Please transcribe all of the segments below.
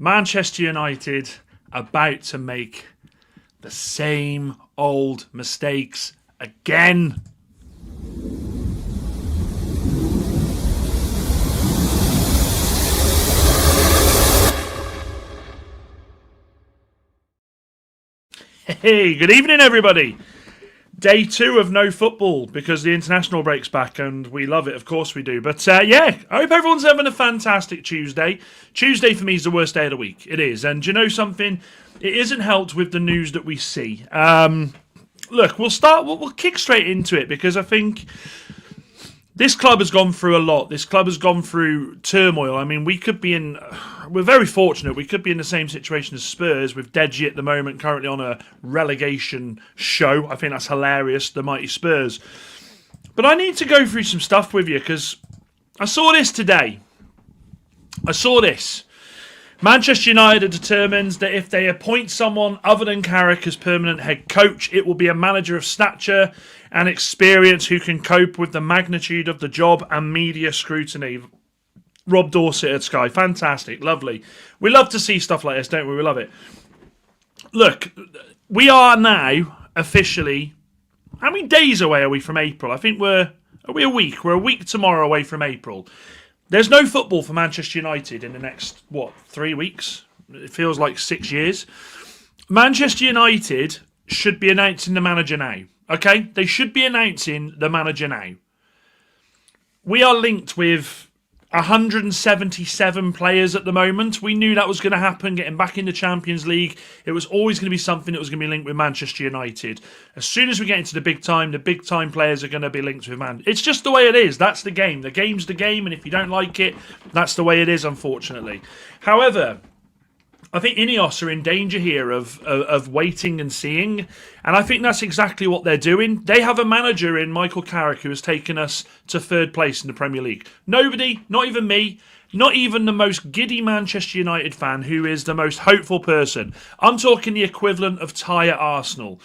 Manchester United about to make the same old mistakes again. Hey, good evening everybody. Day 2 of no football because the international break's back and we love it, of course we do. But I hope everyone's having a fantastic Tuesday. Tuesday for me is the worst day of the week. It is. And do you know something? It isn't helped with the news that we see. Look, we'll kick straight into it because I think this club has gone through a lot. This club has gone through turmoil. I mean, we're very fortunate. We could be in the same situation as Spurs with Deji at the moment, currently on a relegation show. I think that's hilarious, the mighty Spurs. But I need to go through some stuff with you because I saw this today. Manchester United determines that if they appoint someone other than Carrick as permanent head coach, it will be a manager of stature and experience who can cope with the magnitude of the job and media scrutiny. Rob Dorsett at Sky. Fantastic. Lovely. We love to see stuff like this, don't we? We love it. Look, we are now officially... How many days away are we from April? I think Are we a week? We're a week tomorrow away from April. There's no football for Manchester United in the next, 3 weeks? It feels like 6 years. Manchester United should be announcing the manager now. Okay? They should be announcing the manager now. We are linked with 177 players at the moment. We knew that was going to happen, getting back in the Champions League. It was always going to be something that was going to be linked with Manchester United. As soon as we get into the big time players are going to be linked with Man. It's just the way it is. That's the game. The game's the game, and if you don't like it, that's the way it is, unfortunately. However, I think Ineos are in danger here of waiting and seeing, and I think that's exactly what they're doing. They have a manager in Michael Carrick who has taken us to 3rd place in the Premier League. Nobody, not even me, not even the most giddy Manchester United fan who is the most hopeful person, I'm talking the equivalent of Ty at Arsenal,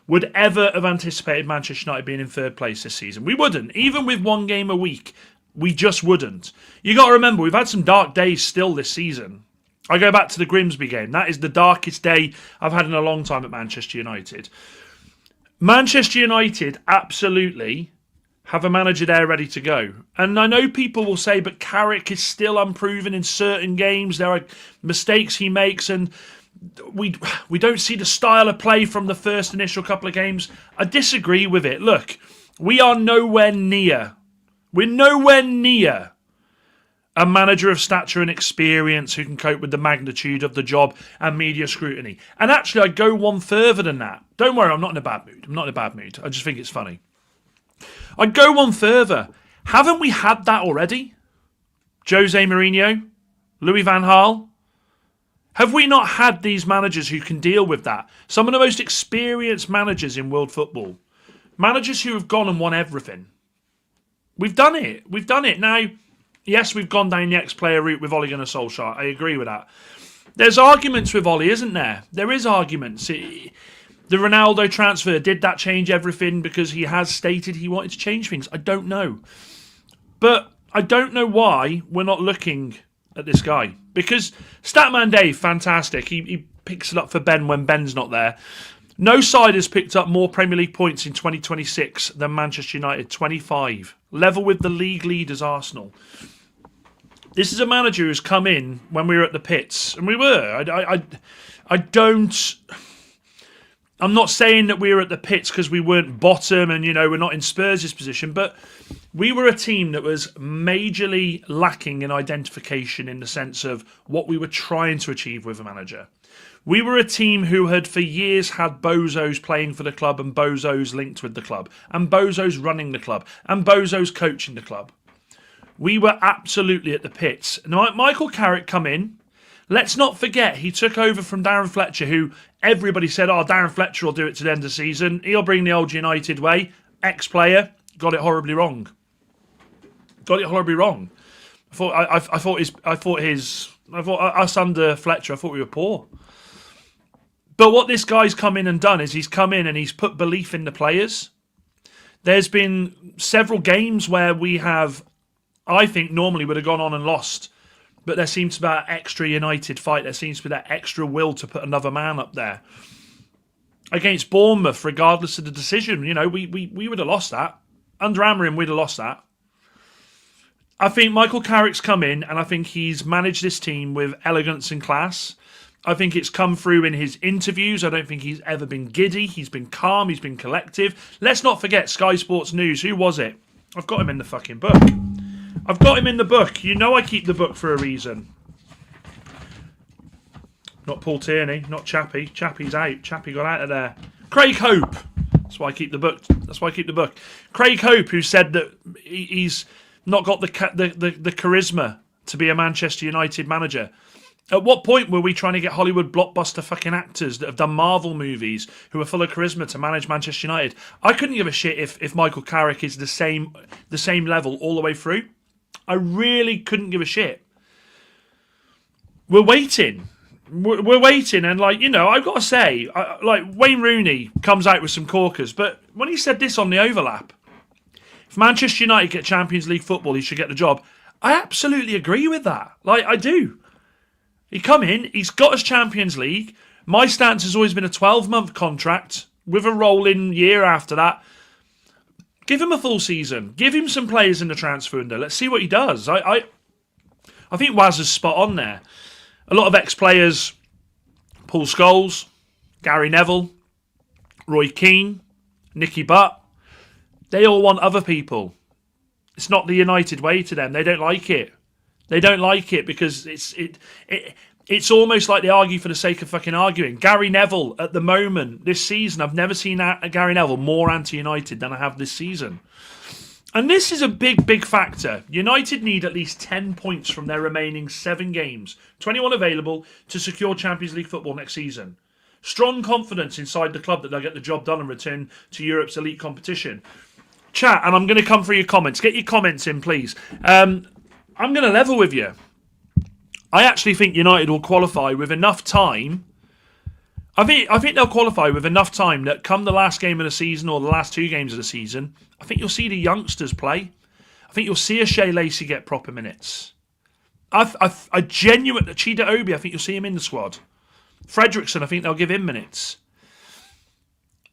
would ever have anticipated Manchester United being in 3rd place this season. We wouldn't. Even with 1 game a week, we just wouldn't. You got to remember, we've had some dark days still this season. I go back to the Grimsby game. That is the darkest day I've had in a long time at Manchester United. Manchester United absolutely have a manager there ready to go. And I know people will say, but Carrick is still unproven in certain games. There are mistakes he makes and we don't see the style of play from the first initial couple of games. I disagree with it. Look, we are nowhere near. We're nowhere near a manager of stature and experience who can cope with the magnitude of the job and media scrutiny. And actually, I go one further than that. Don't worry, I'm not in a bad mood. I just think it's funny. I go one further. Haven't we had that already? Jose Mourinho? Louis van Gaal? Have we not had these managers who can deal with that? Some of the most experienced managers in world football. Managers who have gone and won everything. We've done it. Now, yes, we've gone down the ex-player route with Ole Gunnar Solskjaer. I agree with that. There's arguments with Ole, isn't there? There is arguments. The Ronaldo transfer, did that change everything because he has stated he wanted to change things? I don't know. But I don't know why we're not looking at this guy. Because Statman Dave, fantastic. He picks it up for Ben when Ben's not there. No side has picked up more Premier League points in 2026 than Manchester United, 25. Level with the league leaders, Arsenal. This is a manager who's come in when we were at the pits, and we were. I'm not saying that we were at the pits because we weren't bottom and, we're not in Spurs' position, but we were a team that was majorly lacking in identification in the sense of what we were trying to achieve with a manager. We were a team who had for years had bozos playing for the club and bozos linked with the club and bozos running the club and bozos coaching the club. We were absolutely at the pits. Now, Michael Carrick come in. Let's not forget, he took over from Darren Fletcher, who everybody said, Darren Fletcher will do it to the end of the season. He'll bring the old United way. Ex-player, got it horribly wrong. I thought us under Fletcher, I thought we were poor. But what this guy's come in and done is he's come in and he's put belief in the players. There's been several games where we have, I think, normally would have gone on and lost But there seems to be that extra United fight. There seems to be that extra will to put another man up there. Against Bournemouth, regardless of the decision, we would have lost that. Under Amorim, we'd have lost that. I think Michael Carrick's come in, and I think he's managed this team with elegance and class. I think it's come through in his interviews. I don't think he's ever been giddy. He's been calm. He's been collective. Let's not forget Sky Sports News. Who was it? I've got him in the fucking book. I've got him in the book. You know I keep the book for a reason. Not Paul Tierney, not Chappie. Chappie's out. Chappie got out of there. Craig Hope. That's why I keep the book. Craig Hope, who said that he's not got the charisma to be a Manchester United manager. At what point were we trying to get Hollywood blockbuster fucking actors that have done Marvel movies who are full of charisma to manage Manchester United? I couldn't give a shit if Michael Carrick is the same level all the way through. I really couldn't give a shit. We're waiting. We're waiting, and I've got to say, Wayne Rooney comes out with some corkers, but when he said this on the overlap, if Manchester United get Champions League football, he should get the job. I absolutely agree with that. I do. He come in, he's got us Champions League. My stance has always been a 12-month contract with a rolling year after that. Give him a full season. Give him some players in the transfer window. Let's see what he does. I think Waz is spot on there. A lot of ex-players, Paul Scholes, Gary Neville, Roy Keane, Nicky Butt, they all want other people. It's not the United way to them. They don't like it. They don't like it because it's almost like they argue for the sake of fucking arguing. Gary Neville, at the moment, this season, I've never seen Gary Neville more anti-United than I have this season. And this is a big, big factor. United need at least 10 points from their remaining 7 games, 21 available, to secure Champions League football next season. Strong confidence inside the club that they'll get the job done and return to Europe's elite competition. Chat, and I'm going to come through your comments. Get your comments in, please. I'm going to level with you. I actually think United will qualify with enough time. I think they'll qualify with enough time that come the last game of the season or the last 2 games of the season, I think you'll see the youngsters play. I think you'll see a Shea Lacey get proper minutes. I genuinely, Chida Obi, I think you'll see him in the squad. Fredrickson, I think they'll give him minutes.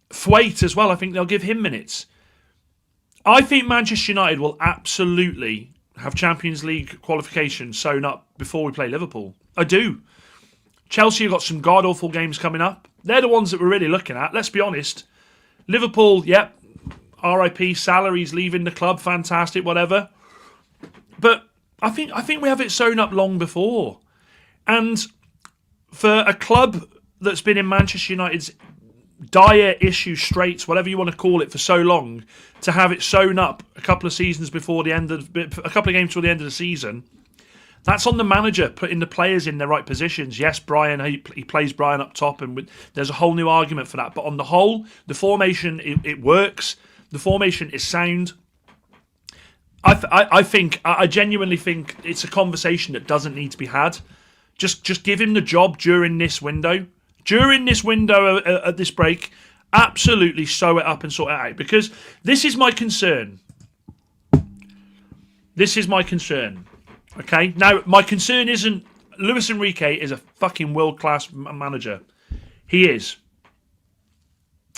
Thwaite as well, I think they'll give him minutes. I think Manchester United will absolutely have Champions League qualification sewn up before we play Liverpool. I do. Chelsea have got some god-awful games coming up. They're the ones that we're really looking at. Let's be honest. Liverpool, yep. RIP, salaries leaving the club, fantastic, whatever. But I think we have it sewn up long before. And for a club that's been in Manchester United's dire issue straits, whatever you want to call it, for so long, to have it sewn up a couple of games before the end of the season, that's on the manager putting the players in their right positions. Yes, Brian, he plays Brian up top, and there's a whole new argument for that. But on the whole, the formation, it works. The formation is sound. I genuinely think it's a conversation that doesn't need to be had. Just give him the job during this window. During this window at this break, absolutely sew it up and sort it out. Because this is my concern. This is my concern. Okay? Now, my concern isn't... Luis Enrique is a fucking world-class manager. He is.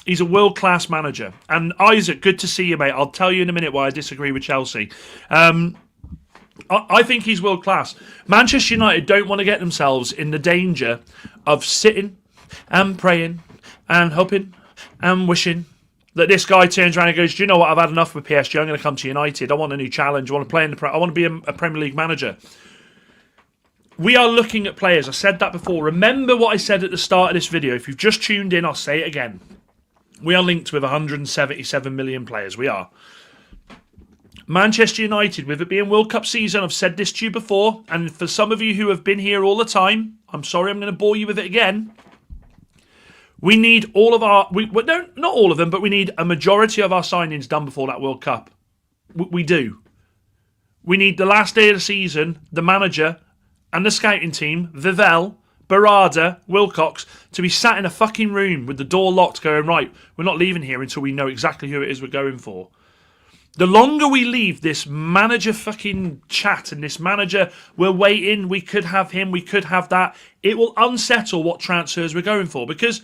He's a world-class manager. And Isaac, good to see you, mate. I'll tell you in a minute why I disagree with Chelsea. I think he's world-class. Manchester United don't want to get themselves in the danger of sitting and praying and hoping and wishing that this guy turns around and goes, do you know what, I've had enough with PSG, I'm going to come to United, I want a new challenge, I want to play I want to be a Premier League manager. We are looking at players, I said that before, remember what I said at the start of this video, if you've just tuned in, I'll say it again. We are linked with 177 million players, we are. Manchester United, with it being World Cup season, I've said this to you before, and for some of you who have been here all the time, I'm sorry I'm going to bore you with it again. We need all of our... not all of them, but we need a majority of our signings done before that World Cup. We do. We need the last day of the season, the manager and the scouting team, Vivell, Barada, Wilcox, to be sat in a fucking room with the door locked going, right, we're not leaving here until we know exactly who it is we're going for. The longer we leave this manager fucking chat and this manager, we're waiting, we could have him, we could have that, it will unsettle what transfers we're going for. Because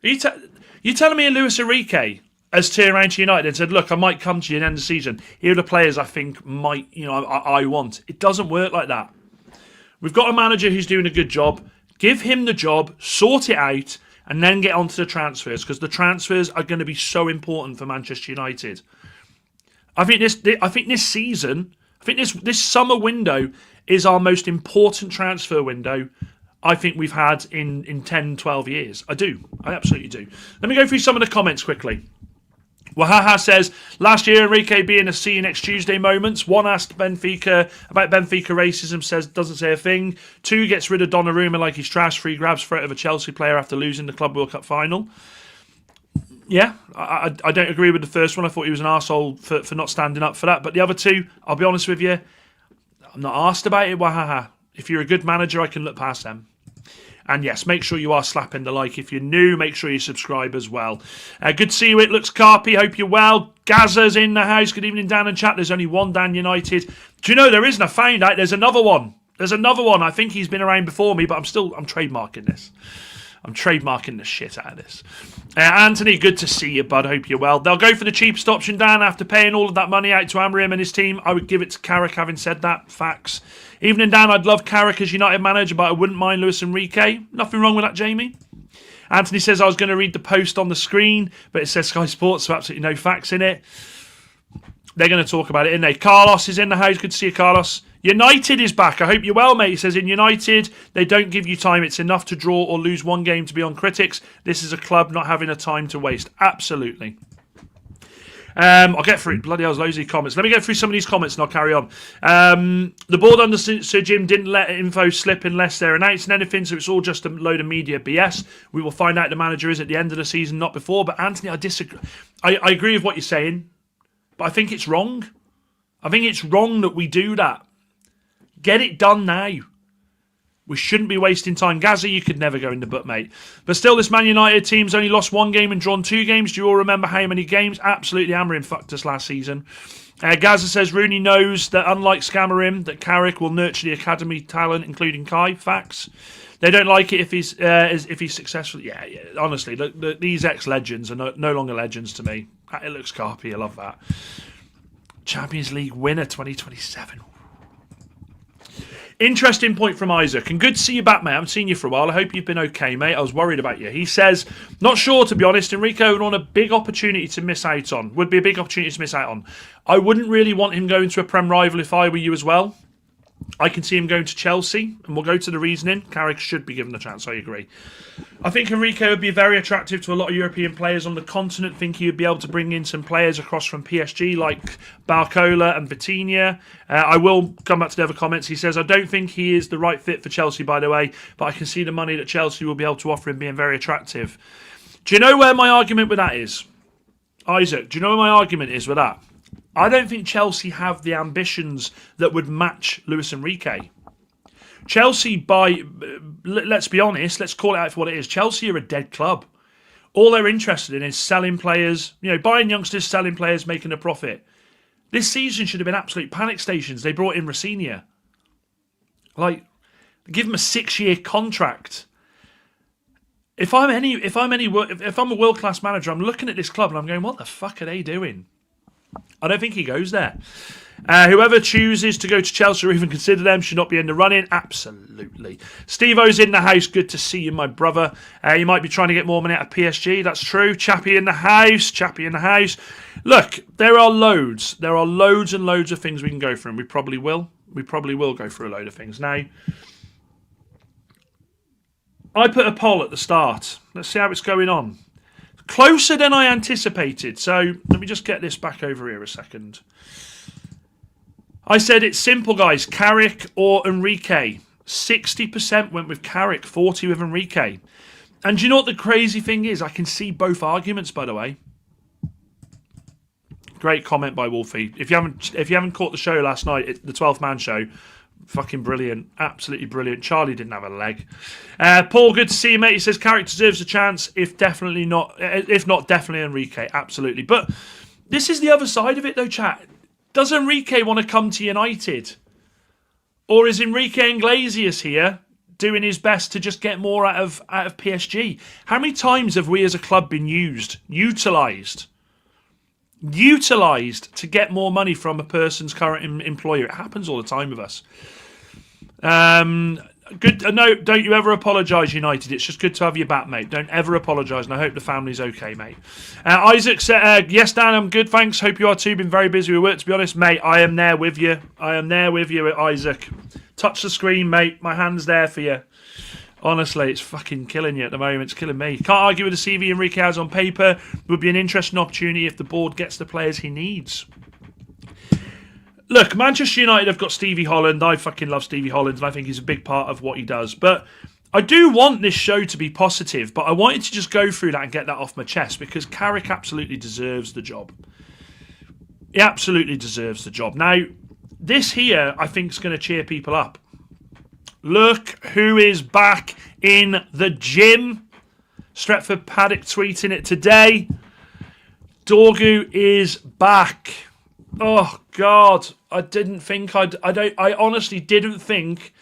you telling me Luis Enrique has turned around to United and said, look, I might come to you at the end of the season. Here are the players I think might, I want. It doesn't work like that. We've got a manager who's doing a good job. Give him the job, sort it out, and then get onto the transfers, because the transfers are going to be so important for Manchester United. I think this season, this summer window is our most important transfer window I think we've had in 10, 12 years. I absolutely do. Let me go through some of the comments quickly. Wahaha says, last year Enrique being a see you next Tuesday moments. One asked Benfica about Benfica racism, says doesn't say a thing. 2 gets rid of Donnarumma like he's trash. 3 grabs threat of a Chelsea player after losing the Club World Cup final. Yeah, I don't agree with the first one. I thought he was an arsehole for not standing up for that. But the other 2, I'll be honest with you, I'm not asked about it, Wahaha. If you're a good manager, I can look past them. And yes, make sure you are slapping the like. If you're new, make sure you subscribe as well. Good to see you. It looks Carpy. Hope you're well. Gaza's in the house. Good evening, Dan and chat. There's only one Dan United. Do you know there isn't? I found out there's another one. I think he's been around before me, but I'm trademarking this. I'm trademarking the shit out of this. Anthony, good to see you, bud. Hope you're well. They'll go for the cheapest option, Dan, after paying all of that money out to Amorim and his team. I would give it to Carrick, having said that. Facts. Evening, Dan. I'd love Carrick as United manager, but I wouldn't mind Luis Enrique. Nothing wrong with that, Jamie. Anthony says I was going to read the post on the screen, but it says Sky Sports, so absolutely no facts in it. They're going to talk about it, isn't they? Carlos is in the house. Good to see you, Carlos. United is back. I hope you're well, mate. He says, in United, they don't give you time. It's enough to draw or lose one game to be on critics. This is a club not having a time to waste. Absolutely. I'll get through it. Bloody hell, there's loads of these comments. Let me get through some of these comments and I'll carry on. The board under Sir Jim didn't let info slip unless they're announcing anything, so it's all just a load of media BS. We will find out the manager is at the end of the season, not before. But Anthony, I disagree. I agree with what you're saying, but I think it's wrong. I think it's wrong that we do that. Get it done now. We shouldn't be wasting time. Gaza, you could never go in the butt, mate. But still, this Man United team's only lost 1 game and drawn 2 games. Do you all remember how many games? Absolutely, Amorim fucked us last season. Gaza says Rooney knows that unlike Scamarim, that Carrick will nurture the academy talent, including Kai. Facts. They don't like it if he's successful. Yeah. Honestly, these ex-legends are no longer legends to me. It looks carpy. I love that. Champions League winner 2027. Interesting point from Isaac, and good to see you back, mate. I haven't seen you for a while. I hope you've been okay, mate. I was worried about you. He says, not sure, to be honest. Enrique would want a big opportunity to miss out on. Would be a big opportunity to miss out on. I wouldn't really want him going to a Prem rival if I were you as well. I can see him going to Chelsea, and we'll go to the reasoning. Carrick should be given the chance, I agree. I think Enrique would be very attractive to a lot of European players on the continent. I think he would be able to bring in some players across from PSG, like Barcola and Vitinha. I will come back to the other comments. He says, I don't think he is the right fit for Chelsea, by the way, but I can see the money that Chelsea will be able to offer him being very attractive. Do you know where my argument with that is? Isaac, do you know where my argument is with that? I don't think Chelsea have the ambitions that would match Luis Enrique. Chelsea, let's be honest, let's call it out for what it is. Chelsea are a dead club. All they're interested in is selling players, buying youngsters, selling players, making a profit. This season should have been absolute panic stations. They brought in Rafinha. Give him a 6-year contract. If I'm a world-class manager, I'm looking at this club and I'm going, what the fuck are they doing? I don't think he goes there. Whoever chooses to go to Chelsea or even consider them should not be in the running. Absolutely. Steve-O's in the house. Good to see you, my brother. You might be trying to get more money out of PSG. That's true. Chappie in the house. Look, there are loads. There are loads and loads of things we can go through, and we probably will. We probably will go through a load of things. Now, I put a poll at the start. Let's see how it's going on. Closer than I anticipated. So let me just get this back over here a second. I said it's simple, guys. Carrick or Enrique. 60% went with Carrick, 40% with Enrique. And do you know what the crazy thing is? I can see both arguments, by the way. Great comment by Wolfie. If you haven't caught the show last night, the 12th Man show, fucking brilliant. Absolutely brilliant. Charlie didn't have a leg. Paul, good to see you, mate. He says Carrick deserves a chance. If not, definitely Enrique. Absolutely. But this is the other side of it, though, chat. Does Enrique want to come to United? Or is Enrique Iglesias here doing his best to just get more out of PSG? How many times have we as a club been utilised to get more money from a person's current employer? It happens all the time with us. Good. No, don't you ever apologise, United. It's just good to have you back, mate. Don't ever apologise, and I hope the family's okay, mate. Isaac said, yes, Dan, I'm good, thanks. Hope you are too. Been very busy with work, to be honest, mate. I am there with you. Isaac. Touch the screen, mate. My hand's there for you. Honestly, it's fucking killing you at the moment. It's killing me. Can't argue with the CV Enrique has on paper. Would be an interesting opportunity if the board gets the players he needs. Look, Manchester United have got Stevie Holland. I fucking love Stevie Holland, and I think he's a big part of what he does. But I do want this show to be positive, but I wanted to just go through that and get that off my chest because Carrick absolutely deserves the job. He absolutely deserves the job. Now, this here, I think, is going to cheer people up. Look who is back in the gym. Stretford Paddock tweeting it today. Dorgu is back. Oh, God. I honestly didn't think,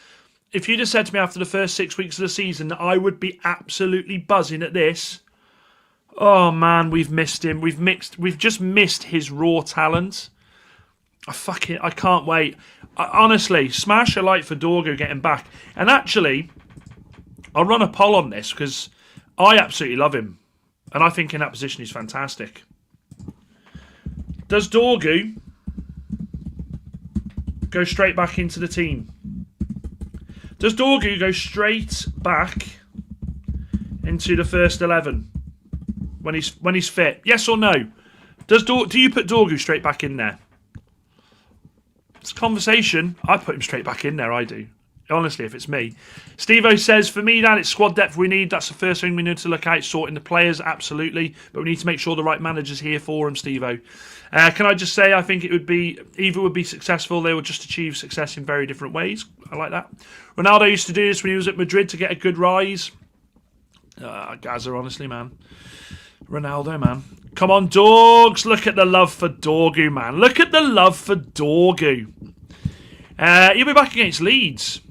if you'd have said to me after the first 6 weeks of the season that I would be absolutely buzzing at this. Oh, man, we've missed him. We've just missed his raw talent. I can't wait. Honestly, smash a like for Dorgu getting back. And actually, I'll run a poll on this because I absolutely love him. And I think in that position he's fantastic. Does Dorgu go straight back into the team? Does Dorgu go straight back into the first 11 when he's fit? Yes or no? Do you put Dorgu straight back in there? It's a conversation. I put him straight back in there. I do. Honestly, if it's me. Steve-O says, for me, Dan, it's squad depth we need. That's the first thing we need to look at. Sorting the players, absolutely. But we need to make sure the right manager's here for him, Steve-O. Can I just say, I think it would be, either would be successful, they would just achieve success in very different ways. I like that. Ronaldo used to do this when he was at Madrid to get a good rise. Gaza, honestly, man. Ronaldo, man. Come on, dogs. Look at the love for Dorgu, man. Look at the love for Dorgu. He'll be back against Leeds.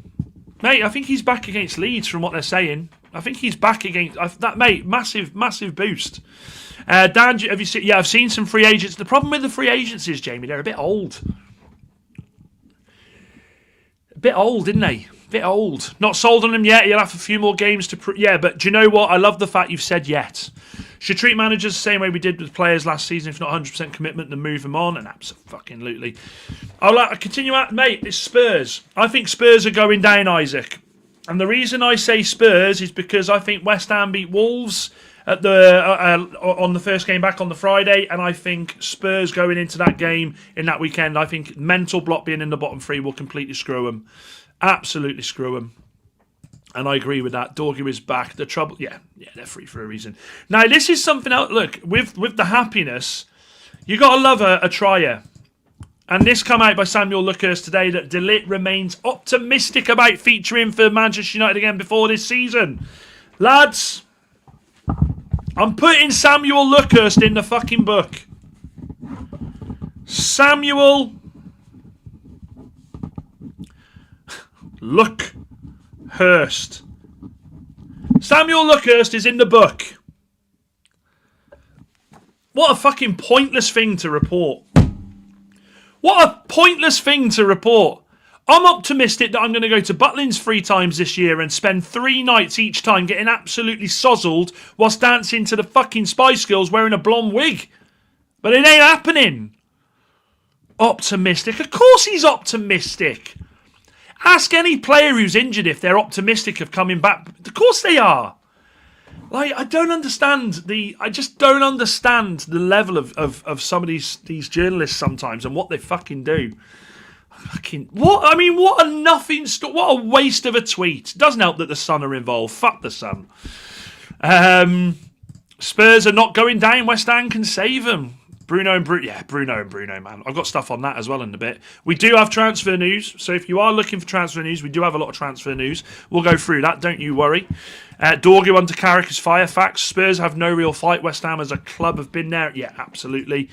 Mate, I think he's back against Leeds from what they're saying. I think he's back against... that, mate, massive boost. Dan, have you seen... Yeah, I've seen some free agents. The problem with the free agents is, Jamie, they're a bit old. A bit old, didn't they? A bit old. Not sold on them yet. You'll have a few more games to... Yeah, but do you know what? I love the fact you've said yet. Should treat managers the same way we did with players last season, if not 100% commitment, then move them on. And absolutely. I'll continue out. Mate, it's Spurs. I think Spurs are going down, Isaac. And the reason I say Spurs is because I think West Ham beat Wolves at on the first game back on the Friday. And I think Spurs going into that game in that weekend, I think mental block being in the bottom three will completely screw them. Absolutely screw them. And I agree with that. Dorgu is back. The trouble... Yeah, they're free for a reason. Now, this is something else. Look, with the happiness, you got to love a trier. And this come out by Samuel Lucas today that De Ligt remains optimistic about featuring for Manchester United again before this season. Lads, I'm putting Samuel Lucas in the fucking book. Samuel Luckhurst. Samuel Luckhurst is in the book. What a fucking pointless thing to report. What a pointless thing to report. I'm optimistic that I'm going to go to Butlins 3 times this year and spend 3 nights each time getting absolutely sozzled whilst dancing to the fucking Spice Girls wearing a blonde wig. But it ain't happening. Optimistic. Of course he's optimistic. Ask any player who's injured if they're optimistic of coming back. Of course they are. Like, I just don't understand the level of some of these journalists sometimes and what they fucking do. What a waste of a tweet. Doesn't help that the Sun are involved. Fuck the Sun. Spurs are not going down. West Ham can save them. Bruno and Bruno, man. I've got stuff on that as well in a bit. We do have transfer news, so if you are looking for transfer news, we do have a lot of transfer news. We'll go through that, don't you worry. Dorgu under Carrick is fire. Facts. Spurs have no real fight. West Ham as a club have been there. Yeah, absolutely.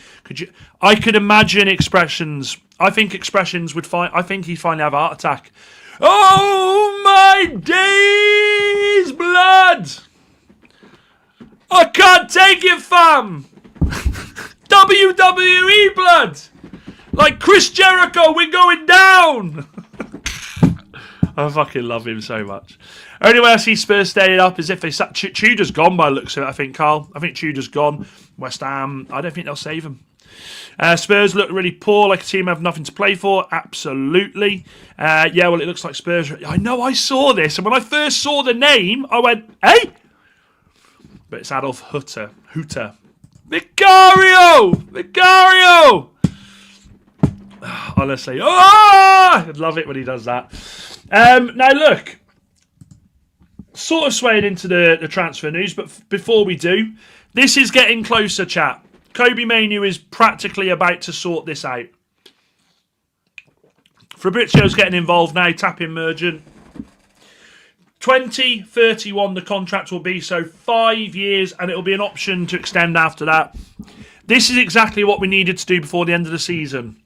I could imagine expressions. I think expressions would find. I think he'd finally have a heart attack. Oh my days, blood! I can't take it, fam. WWE blood. Like Chris Jericho, we're going down. I fucking love him so much. Only way I see Spurs staying up is if they sat. Tudor's gone by the looks of it, I think, Carl. I think Tudor's gone. West Ham, I don't think they'll save him. Spurs look really poor, like a team have nothing to play for. Absolutely. Yeah, well, it looks like Spurs. I know I saw this, and when I first saw the name, I went, hey? But it's Adolf Hooter. Vicario! Honestly. I love it when he does that. Now, look. Sort of swaying into the transfer news, but before we do, this is getting closer, chat. Kobbie Mainoo is practically about to sort this out. Fabrizio's getting involved now, tapping Mergent. 2031 the contract will be, so 5 years, and it'll be an option to extend after that. This is exactly what we needed to do before the end of the season.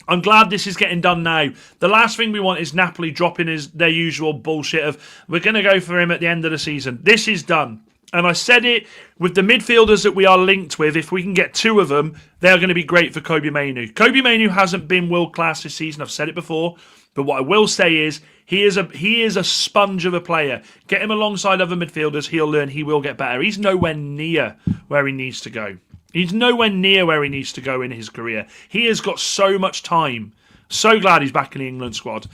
I'm glad this is getting done now. The last thing we want is Napoli dropping their usual bullshit of, we're going to go for him at the end of the season. This is done. And I said it, with the midfielders that we are linked with, if we can get 2 of them, they're going to be great for Kobbie Mainoo. Kobbie Mainoo hasn't been world-class this season. I've said it before. But what I will say is, he is a sponge of a player. Get him alongside other midfielders, he'll learn, he will get better. He's nowhere near where he needs to go. He's nowhere near where he needs to go in his career. He has got so much time. So glad he's back in the England squad.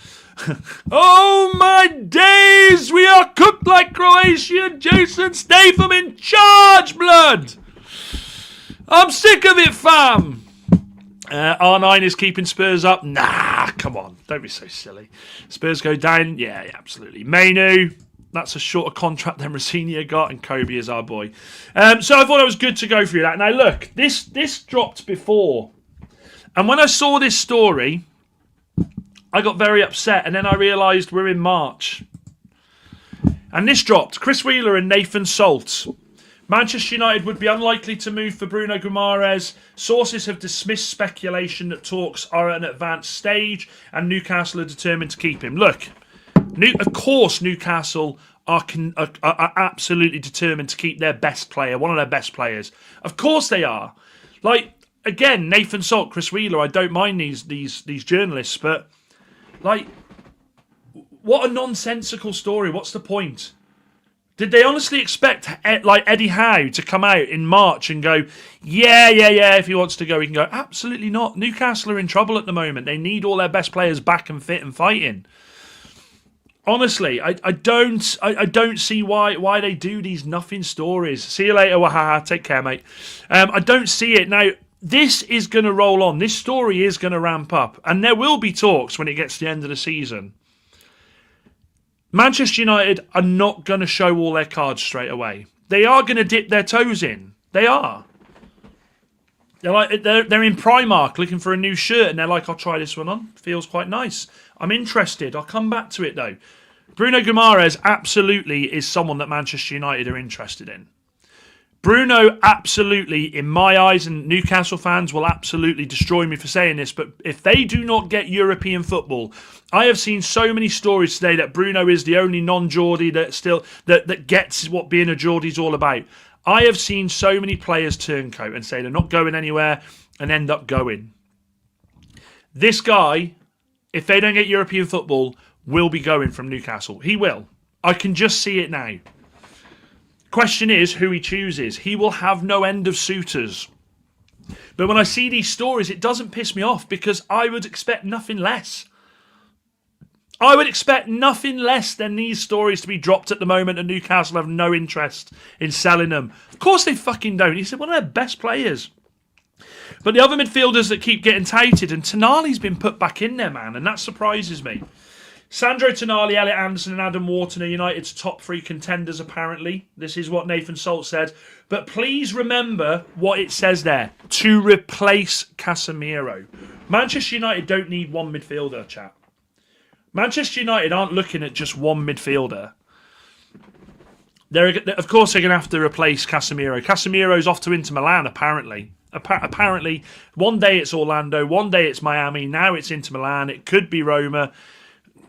Oh my days! We are cooked like Croatia. Jason Statham in charge, blood! I'm sick of it, fam! R9 is keeping Spurs up. Nah, come on. Don't be so silly. Spurs go down. Yeah, absolutely. Mainoo. That's a shorter contract than Rosenior got, and Kobbie is our boy. So I thought it was good to go through that. Now look, this dropped before. And when I saw this story, I got very upset, and then I realised we're in March. And this dropped. Chris Wheeler and Nathan Salt. Manchester United would be unlikely to move for Bruno Guimaraes. Sources have dismissed speculation that talks are at an advanced stage, and Newcastle are determined to keep him. Look, of course Newcastle are absolutely determined to keep their best player, one of their best players. Of course they are. Like, again, Nathan Salt, Chris Wheeler, I don't mind these journalists, but like, what a nonsensical story. What's the point? Did they honestly expect like Eddie Howe to come out in March and go, yeah, if he wants to go, he can go? Absolutely not. Newcastle are in trouble at the moment. They need all their best players back and fit and fighting. Honestly, I don't see why they do these nothing stories. See you later, wahaha. Take care, mate. I don't see it. Now, this is going to roll on. This story is going to ramp up. And there will be talks when it gets to the end of the season. Manchester United are not going to show all their cards straight away. They are going to dip their toes in. They are. They're in Primark looking for a new shirt, and they're like, I'll try this one on. Feels quite nice. I'm interested. I'll come back to it, though. Bruno Guimaraes absolutely is someone that Manchester United are interested in. Bruno absolutely, in my eyes, and Newcastle fans will absolutely destroy me for saying this, but if they do not get European football, I have seen so many stories today that Bruno is the only non-Geordie that gets what being a Geordie's all about. I have seen so many players turncoat and say they're not going anywhere and end up going. This guy, if they don't get European football, will be going from Newcastle. He will. I can just see it now. Question is who he chooses. He will have no end of suitors. But when I see these stories, it doesn't piss me off because I would expect nothing less. I would expect nothing less than these stories to be dropped at the moment, and Newcastle have no interest in selling them. Of course they fucking don't. He said one of their best players. But the other midfielders that keep getting touted, and Tonali's been put back in there, man, and that surprises me. Sandro Tonali, Elliot Anderson and Adam Wharton are United's top 3 contenders, apparently. This is what Nathan Salt said. But please remember what it says there. To replace Casemiro. Manchester United don't need one midfielder, chat. Manchester United aren't looking at just one midfielder. Of course, they're going to have to replace Casemiro. Casemiro's off to Inter Milan, apparently. Apparently, one day it's Orlando, one day it's Miami, now it's Inter Milan. It could be Roma.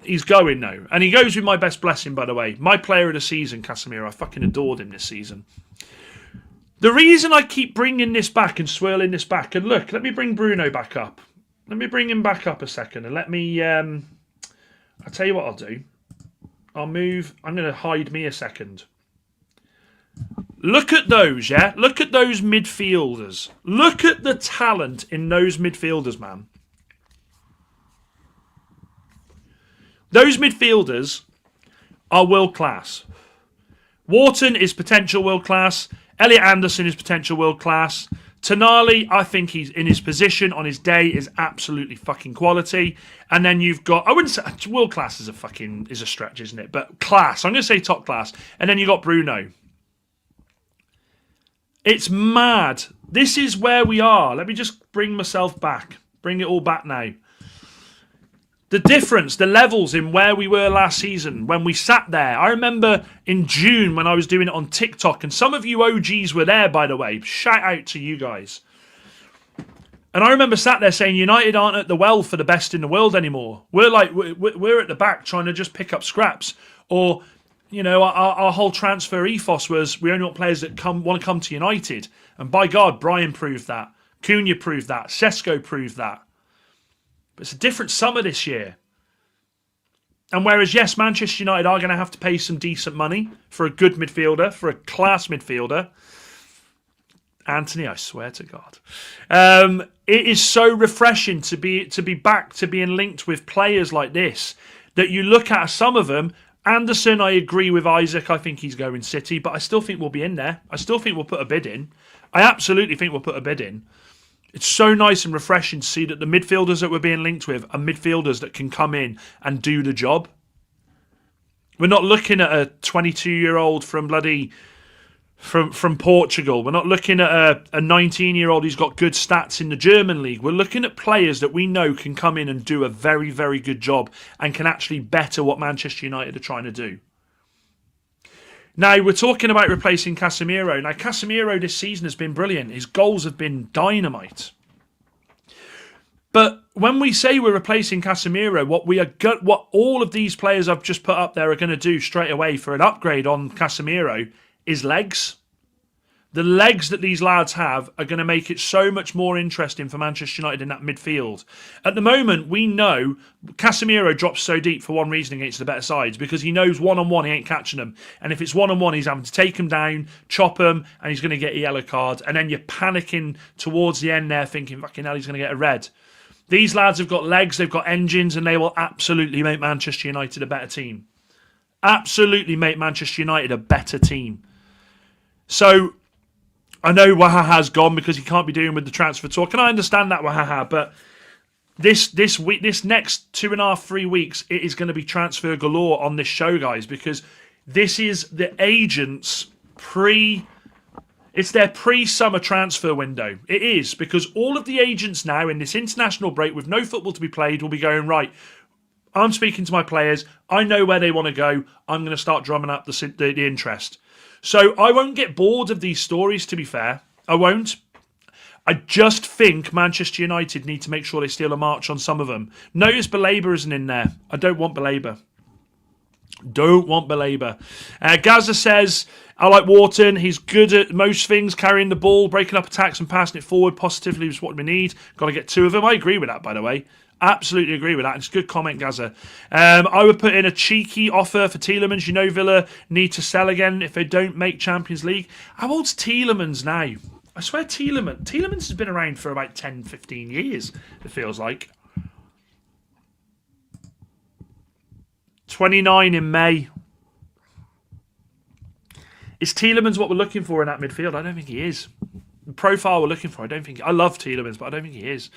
He's going now. And he goes with my best blessing, by the way. My player of the season, Casemiro. I fucking adored him this season. The reason I keep bringing this back and swirling this back, and look, let me bring Bruno back up. Let me bring him back up a second, and let me, I'll tell you what I'll do. I'm going to hide me a second. Look at those, yeah? Look at those midfielders. Look at the talent in those midfielders, man. Those midfielders are world class. Wharton is potential world class. Elliot Anderson is potential world class. Tonali, I think he's in his position on his day is absolutely fucking quality. And then you've got, I wouldn't say world class is a stretch, isn't it? But class. I'm going to say top class. And then you got Bruno. It's mad. This is where we are. Let me just bring myself back. Bring it all back now. The difference, the levels in where we were last season when we sat there. I remember in June when I was doing it on TikTok, and some of you OGs were there, by the way. Shout out to you guys. And I remember sat there saying United aren't at the well for the best in the world anymore. We're at the back trying to just pick up scraps. Or, you know, our whole transfer ethos was we only want players that want to come to United. And by God, Brian proved that. Cunha proved that. Sesko proved that. But it's a different summer this year. And whereas, yes, Manchester United are going to have to pay some decent money for a good midfielder, for a class midfielder. Anthony, I swear to God. It is so refreshing to be back to being linked with players like this, that you look at some of them. Anderson, I agree with Isaac. I think he's going City, but I still think we'll be in there. I still think we'll put a bid in. I absolutely think we'll put a bid in. It's so nice and refreshing to see that the midfielders that we're being linked with are midfielders that can come in and do the job. We're not looking at a 22-year-old from from Portugal. We're not looking at a 19-year-old who's got good stats in the German league. We're looking at players that we know can come in and do a very, very good job and can actually better what Manchester United are trying to do. Now, we're talking about replacing Casemiro. Now, Casemiro this season has been brilliant. His goals have been dynamite. But when we say we're replacing Casemiro, what all of these players I've just put up there are going to do straight away for an upgrade on Casemiro is legs. The legs that these lads have are going to make it so much more interesting for Manchester United in that midfield. At the moment, we know Casemiro drops so deep for one reason against the better sides, because he knows one-on-one he ain't catching them. And if it's one-on-one, he's having to take him down, chop him, and he's going to get a yellow card. And then you're panicking towards the end there thinking, fucking hell, he's going to get a red. These lads have got legs, they've got engines, and they will absolutely make Manchester United a better team. Absolutely make Manchester United a better team. So I know Wahaha's gone because he can't be dealing with the transfer talk, and I understand that, Wahaha, but this next 2.5-3 weeks, it is going to be transfer galore on this show, guys, because this is the agents' it's their pre-summer transfer window. It is, because all of the agents now in this international break with no football to be played will be going, right, I'm speaking to my players, I know where they want to go, I'm going to start drumming up the interest. So I won't get bored of these stories, to be fair. I won't. I just think Manchester United need to make sure they steal a march on some of them. Notice Baleba isn't in there. I don't want Baleba. Gaza says, I like Wharton. He's good at most things, carrying the ball, breaking up attacks and passing it forward positively is what we need. Got to get two of them. I agree with that, by the way. Absolutely agree with that. It's a good comment, Gaza. I would put in a cheeky offer for Tielemans. You know Villa need to sell again if they don't make Champions League. How old's Tielemans now? I swear Tielemans has been around for about 10, 15 years, it feels like. 29 in May. Is Tielemans what we're looking for in that midfield? I don't think he is. The profile we're looking for, I love Tielemans, but I don't think he is.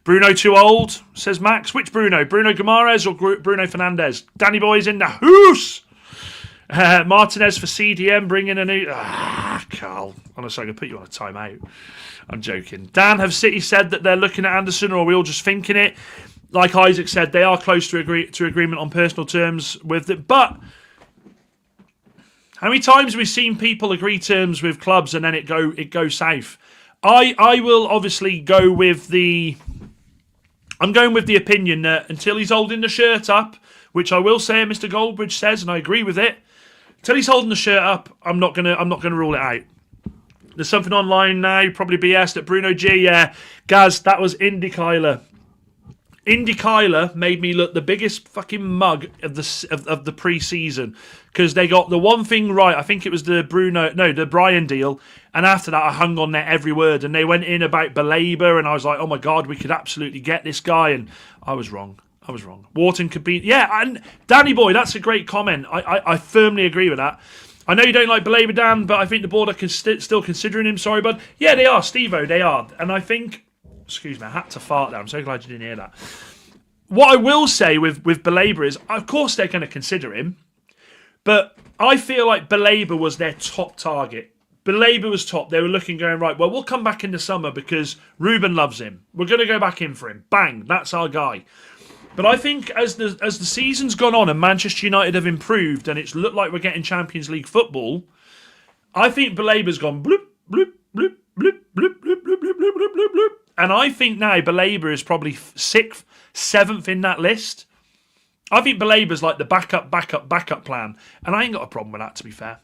Bruno too old, says Max. Which Bruno? Bruno Guimaraes or Bruno Fernandes? Danny Boy's in the hoose. Martinez for CDM, bringing a new... Carl. Honestly, I'm going to put you on a timeout. I'm joking. Dan, have City said that they're looking at Anderson, or are we all just thinking it? Like Isaac said, they are close to agreement on personal terms with it, but... How many times have we seen people agree terms with clubs and then it goes south? I will obviously go with the... I'm going with the opinion that until he's holding the shirt up, which I will say Mr. Goldbridge says, and I agree with it, until he's holding the shirt up, I'm not gonna rule it out. There's something online now, probably BS, that Bruno G. Yeah, Gaz, that was Indy Kyler. Indy Kyler made me look the biggest fucking mug of the pre-season because they got the one thing right. I think it was the Brian deal, and after that I hung on their every word. And they went in about Belabor, and I was like, oh my god, we could absolutely get this guy, and I was wrong. Wharton could be, and Danny Boy, that's a great comment. I firmly agree with that. I know you don't like Belabor, Dan, but I think the board are still considering him. Sorry, bud. Yeah, they are, Steve-O, they are, and I think. Excuse me, I had to fart there. I'm so glad you didn't hear that. What I will say with Belabor is, of course they're going to consider him, but I feel like Belabor was their top target. Belabor was top. They were looking, going, right, well, we'll come back in the summer because Ruben loves him. We're going to go back in for him. Bang, that's our guy. But I think as the season's gone on and Manchester United have improved and it's looked like we're getting Champions League football, I think Belabor's gone bloop, bloop, bloop, bloop, bloop, bloop, bloop, bloop, bloop, bloop, bloop. And I think now Belabor is probably 6th, 7th in that list. I think Belabor's like the backup plan. And I ain't got a problem with that, to be fair.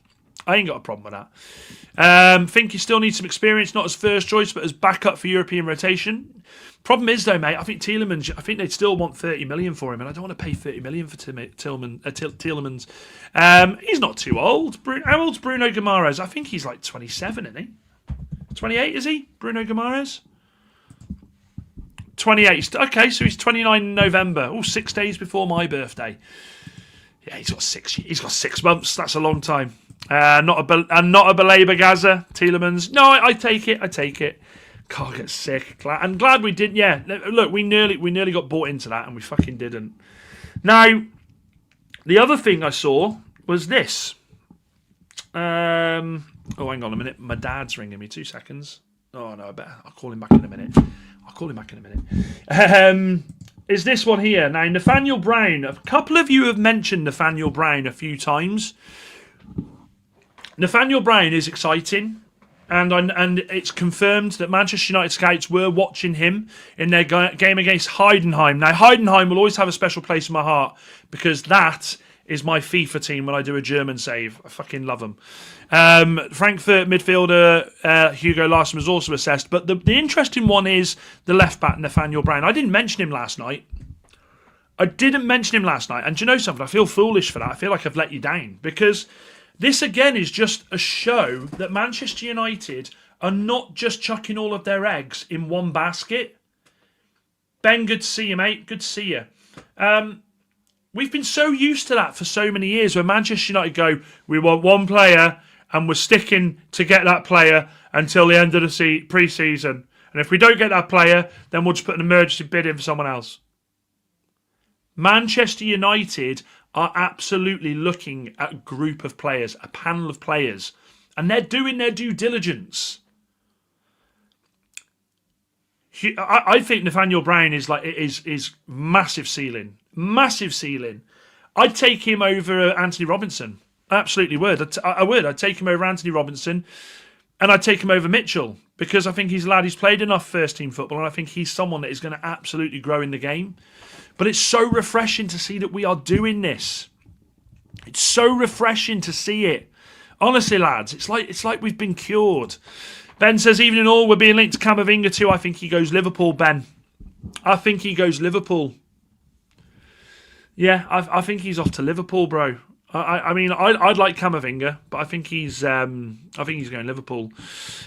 I ain't got a problem with that. Think he still needs some experience, not as first choice, but as backup for European rotation. Problem is, though, mate, I think Tielemans, I think they'd still want 30 million for him, and I don't want to pay 30 million for Tielemans. He's not too old. How old's Bruno Guimaraes? I think he's like 27, isn't he? 28, is he? Bruno Guimaraes? 28. Okay, so he's 29 in November. Oh, 6 days before my birthday. Yeah, he's got 6 months. That's a long time. Not a Belabor Gaza, Tielemans. No, I take it. God, I get sick. I'm glad we didn't. Yeah, look, we nearly got bought into that, and we fucking didn't. Now, the other thing I saw was this. Oh, hang on a minute. My dad's ringing me. 2 seconds. Oh no, I'll call him back in a minute. Is this one here. Now, Nathaniel Brown. A couple of you have mentioned Nathaniel Brown a few times. Nathaniel Brown is exciting. And it's confirmed that Manchester United scouts were watching him in their game against Heidenheim. Now, Heidenheim will always have a special place in my heart because that is my FIFA team when I do a German save. I fucking love them. Frankfurt midfielder Hugo Larsson was also assessed. But the interesting one is the left-back, Nathaniel Brown. I didn't mention him last night. And do you know something? I feel foolish for that. I feel like I've let you down. Because this, again, is just a show that Manchester United are not just chucking all of their eggs in one basket. Ben, good to see you, mate. Good to see you. We've been so used to that for so many years where Manchester United go, we want one player and we're sticking to get that player until the end of the pre-season. And if we don't get that player, then we'll just put an emergency bid in for someone else. Manchester United are absolutely looking at a group of players, a panel of players, and they're doing their due diligence. I think Nathaniel Brown is massive ceiling. Massive ceiling. I'd take him over Anthony Robinson. I absolutely would. I would. I'd take him over Anthony Robinson, and I'd take him over Mitchell because I think he's a lad who's played enough first-team football, and I think he's someone that is going to absolutely grow in the game. But it's so refreshing to see that we are doing this. It's so refreshing to see it. Honestly, lads, it's like we've been cured. Ben says, even in all, we're being linked to Camavinga too. I think he goes Liverpool, Ben. I think he goes Liverpool. Yeah, I think he's off to Liverpool, bro. I mean, I'd like Camavinga, but I think he's going Liverpool.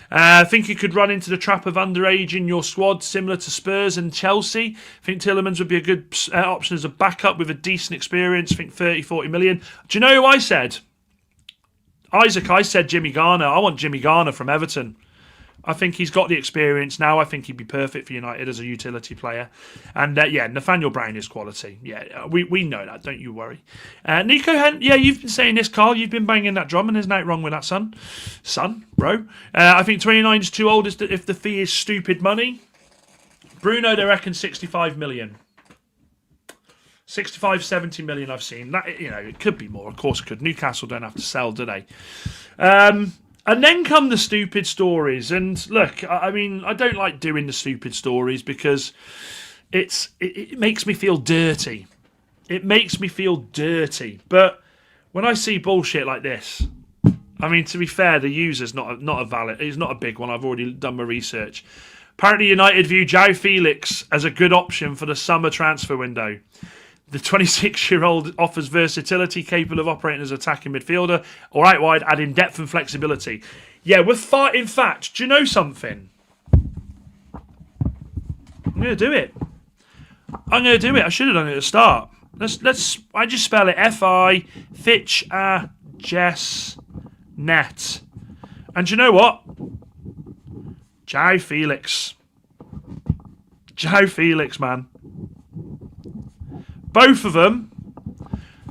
I think you could run into the trap of underage in your squad, similar to Spurs and Chelsea. I think Tielemans would be a good option as a backup with a decent experience. I think 30, 40 million. Do you know who I said? Isaac, I said Jimmy Garner. I want Jimmy Garner from Everton. I think he's got the experience now. I think he'd be perfect for United as a utility player. And yeah, Nathaniel Brown is quality. Yeah, we know that. Don't you worry. Nico Hunt, yeah, you've been saying this, Carl. You've been banging that drum, and there's nothing wrong with that, son, bro. I think 29 is too old if the fee is stupid money. Bruno, they reckon 65 million. 65, 70 million I've seen. That, it could be more. Of course it could. Newcastle don't have to sell, do they? And then come the stupid stories. And look, I mean, I don't like doing the stupid stories because it makes me feel dirty. It makes me feel dirty. But when I see bullshit like this, I mean, to be fair, the user's not a valid. It's not a big one. I've already done my research. Apparently, United view João Felix as a good option for the summer transfer window. The 26-year-old offers versatility, capable of operating as an attacking midfielder, or out wide, adding depth and flexibility. Yeah, we're far. In fact, do you know something? I'm going to do it. I should have done it at the start. I just spell it F-I, Fitch, Jess, Net. And do you know what? João Felix. João Felix, man. Both of them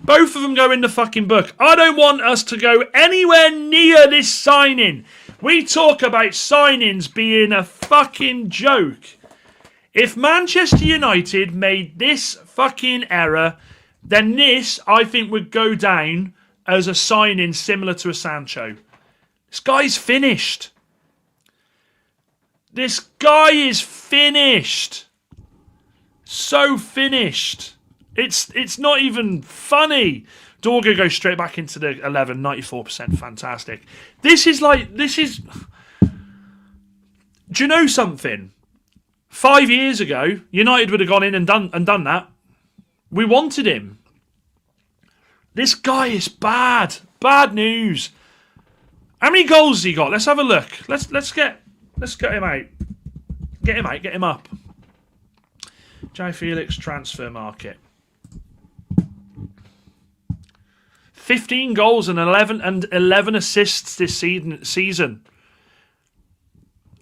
go in the fucking book. I don't want us to go anywhere near this signing. We talk about signings being a fucking joke. If Manchester United made this fucking error, then this, I think, would go down as a signing similar to a Sancho. This guy's finished. This guy is finished. So finished. It's not even funny. Dorgo goes straight back into the 11, 94%, fantastic. This is. Do you know something? 5 years ago, United would have gone in and done that. We wanted him. This guy is bad. Bad news. How many goals has he got? Let's have a look. Let's get him out. Get him up. João Felix transfer market. 15 goals and 11 assists this season.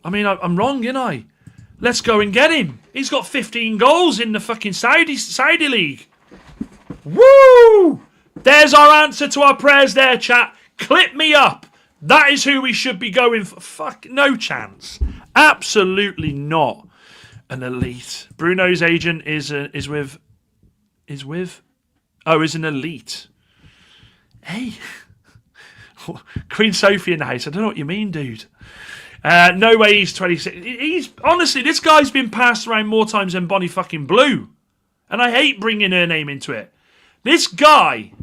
I mean, I'm wrong, ain't I? Let's go and get him. He's got 15 goals in the fucking Saudi league. Woo! There's our answer to our prayers there, chat. Clip me up. That is who we should be going for. Fuck, no chance. Absolutely not. An elite. Bruno's agent is an elite. Hey. Queen Sophie in the house. I don't know what you mean, dude. No way he's 26. He's honestly, this guy's been passed around more times than Bonnie fucking Blue. And I hate bringing her name into it. This guy.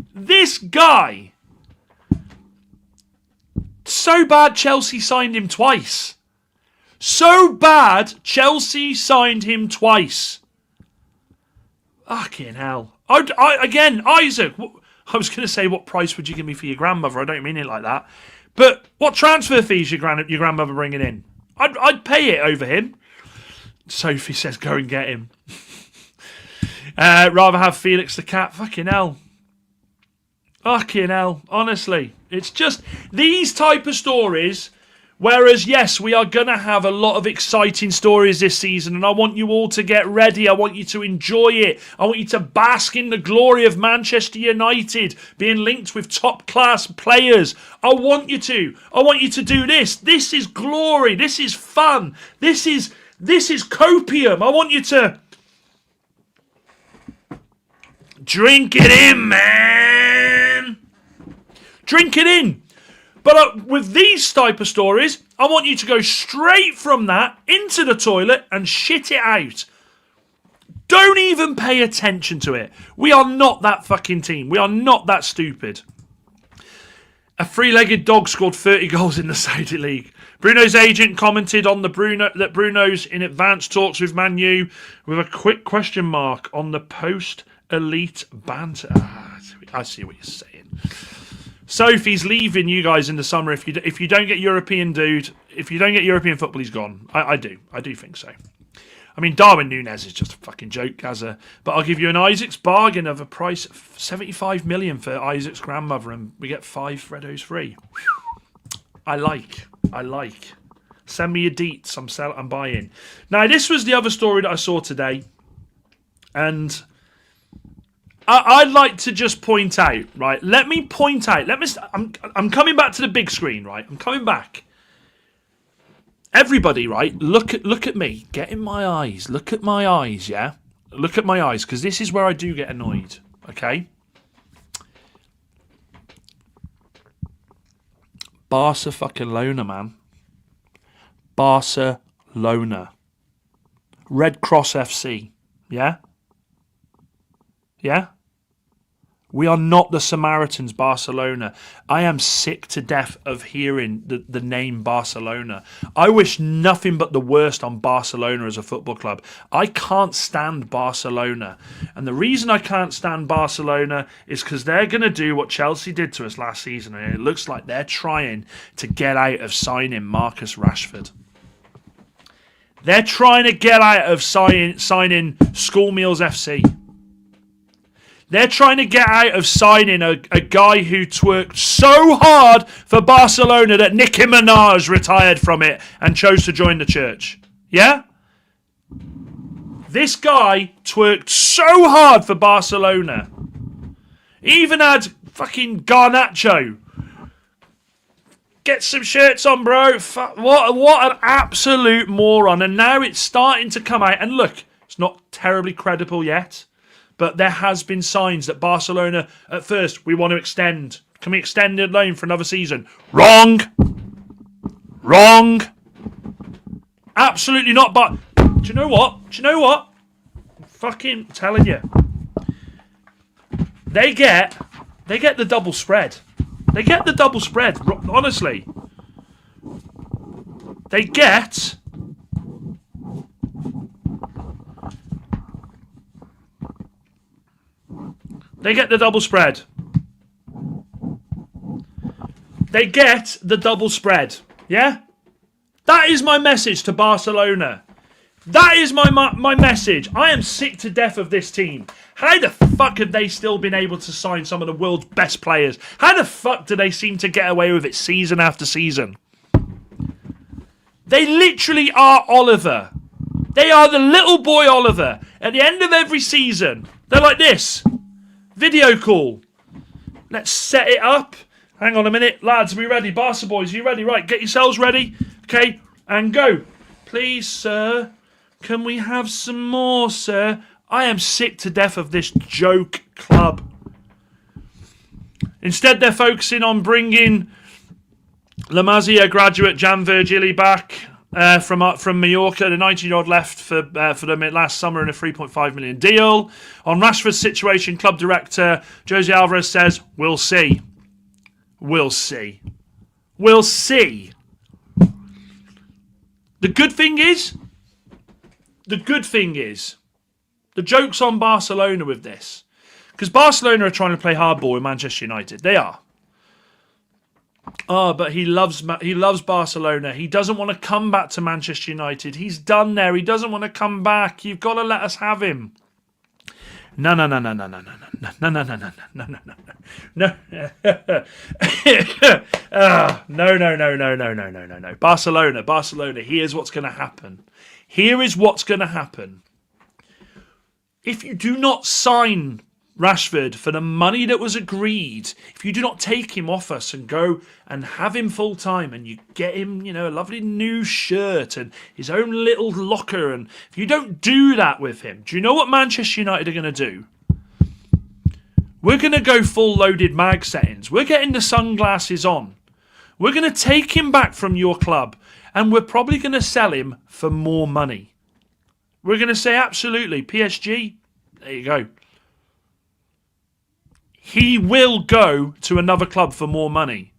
So bad Chelsea signed him twice. Fucking hell. Again, Isaac. I was going to say, what price would you give me for your grandmother? I don't mean it like that. But what transfer fees your grandmother bringing in? I'd pay it over him. Sophie says, go and get him. Rather have Felix the cat. Fucking hell. Honestly. It's just these type of stories. Whereas, yes, we are going to have a lot of exciting stories this season, and I want you all to get ready. I want you to enjoy it. I want you to bask in the glory of Manchester United being linked with top-class players. I want you to do this. This is glory. This is fun. This is copium. I want you to drink it in, man. Drink it in. But with these type of stories, I want you to go straight from that into the toilet and shit it out. Don't even pay attention to it. We are not that fucking team. We are not that stupid. A three-legged dog scored 30 goals in the Saudi League. Bruno's agent commented on that Bruno's in advanced talks with Man U with a quick question mark on the post-elite banter. I see what you're saying. Sophie's leaving you guys in the summer if you don't get European, dude. If you don't get European football, he's gone. I do think so. I mean, Darwin Núñez is just a fucking joke, Gaza. But I'll give you an Isaac's bargain of a price of 75 million for Isaac's grandmother, and we get 5 Freddos free. I like. Send me your deets. I'm buying. Now, this was the other story that I saw today, and I'd like to just point out, right? Let me point out. I'm coming back to the big screen, right? I'm coming back. Everybody, right? Look at me. Get in my eyes. Look at my eyes, yeah? Look at my eyes, because this is where I do get annoyed. Okay? Barcelona, man. Barcelona. Red Cross FC. Yeah? Yeah? We are not the Samaritans, Barcelona. I am sick to death of hearing the name Barcelona. I wish nothing but the worst on Barcelona as a football club. I can't stand Barcelona. And the reason I can't stand Barcelona is because they're going to do what Chelsea did to us last season. And it looks like they're trying to get out of signing Marcus Rashford. They're trying to get out of signing School Meals FC. They're trying to get out of signing a guy who twerked so hard for Barcelona that Nicki Minaj retired from it and chose to join the church. Yeah? This guy twerked so hard for Barcelona. He even had fucking Garnacho. Get some shirts on, bro. What an absolute moron. And now it's starting to come out. And look, it's not terribly credible yet. But there has been signs that Barcelona, at first, we want to extend. Can we extend the loan for another season? Wrong. Wrong. Absolutely not. But do you know what? I'm fucking telling you. They get the double spread. They get the double spread. Honestly. They get... They get the double spread. They get the double spread. Yeah? That is my message to Barcelona. That is my message. I am sick to death of this team. How the fuck have they still been able to sign some of the world's best players? How the fuck do they seem to get away with it season after season? They literally are Oliver. They are the little boy Oliver. At the end of every season, they're like this. Video call. Let's set it up. Hang on a minute. Lads, are we ready? Barca boys, are you ready? Right, get yourselves ready. Okay, and go. Please, sir. Can we have some more, sir? I am sick to death of this joke club. Instead, they're focusing on bringing La Masia graduate Jan Virgili back from Mallorca. The 19-year-old left for them last summer in a $3.5 million deal. On Rashford's situation, club director Jose Alvarez says, "We'll see. We'll see. We'll see." The good thing is, the joke's on Barcelona with this. Because Barcelona are trying to play hardball with Manchester United. They are. Oh, but he loves Barcelona. He doesn't want to come back to Manchester United. He's done there. He doesn't want to come back. You've got to let us have him. No. Barcelona. Here's what's going to happen. Here is what's going to happen. If you do not sign Rashford for the money that was agreed, if you do not take him off us and go and have him full time, and you get him, a lovely new shirt and his own little locker, and if you don't do that with him, do you know what Manchester United are going to do? We're going to go full loaded mag settings. We're getting the sunglasses on. We're going to take him back from your club, and we're probably going to sell him for more money. We're going to say, absolutely, PSG, there you go. He will go to another club for more money.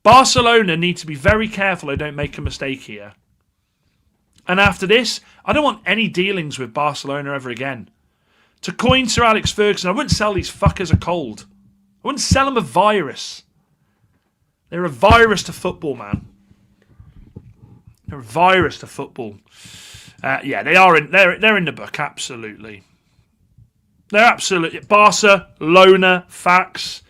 Barcelona need to be very careful they don't make a mistake here. And after this, I don't want any dealings with Barcelona ever again. To coin Sir Alex Ferguson, I wouldn't sell these fuckers a cold. I wouldn't sell them a virus. They're a virus to football, man. They're a virus to football. Yeah, they are. They're in the book, absolutely. They're absolutely Barcelona facts.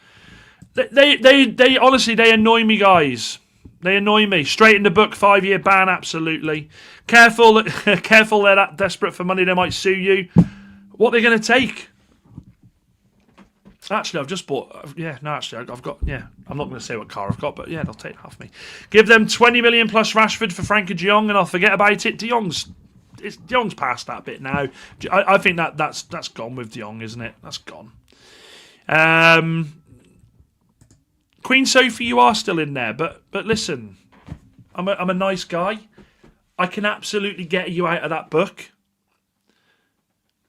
They honestly, they annoy me, guys. They annoy me. Straight in the book, 5-year ban, absolutely. Careful, they're that desperate for money they might sue you. What are they going to take? Actually, I've just bought. I've got. Yeah, I'm not going to say what car I've got, but yeah, they'll take half me. Give them 20 million plus Rashford for Frankie de Jong, and I'll forget about it. De Jong's De Jong's past that bit now. I think that's gone with De Jong, isn't it? That's gone. Queen Sophie, you are still in there, but listen, I'm a nice guy. I can absolutely get you out of that book.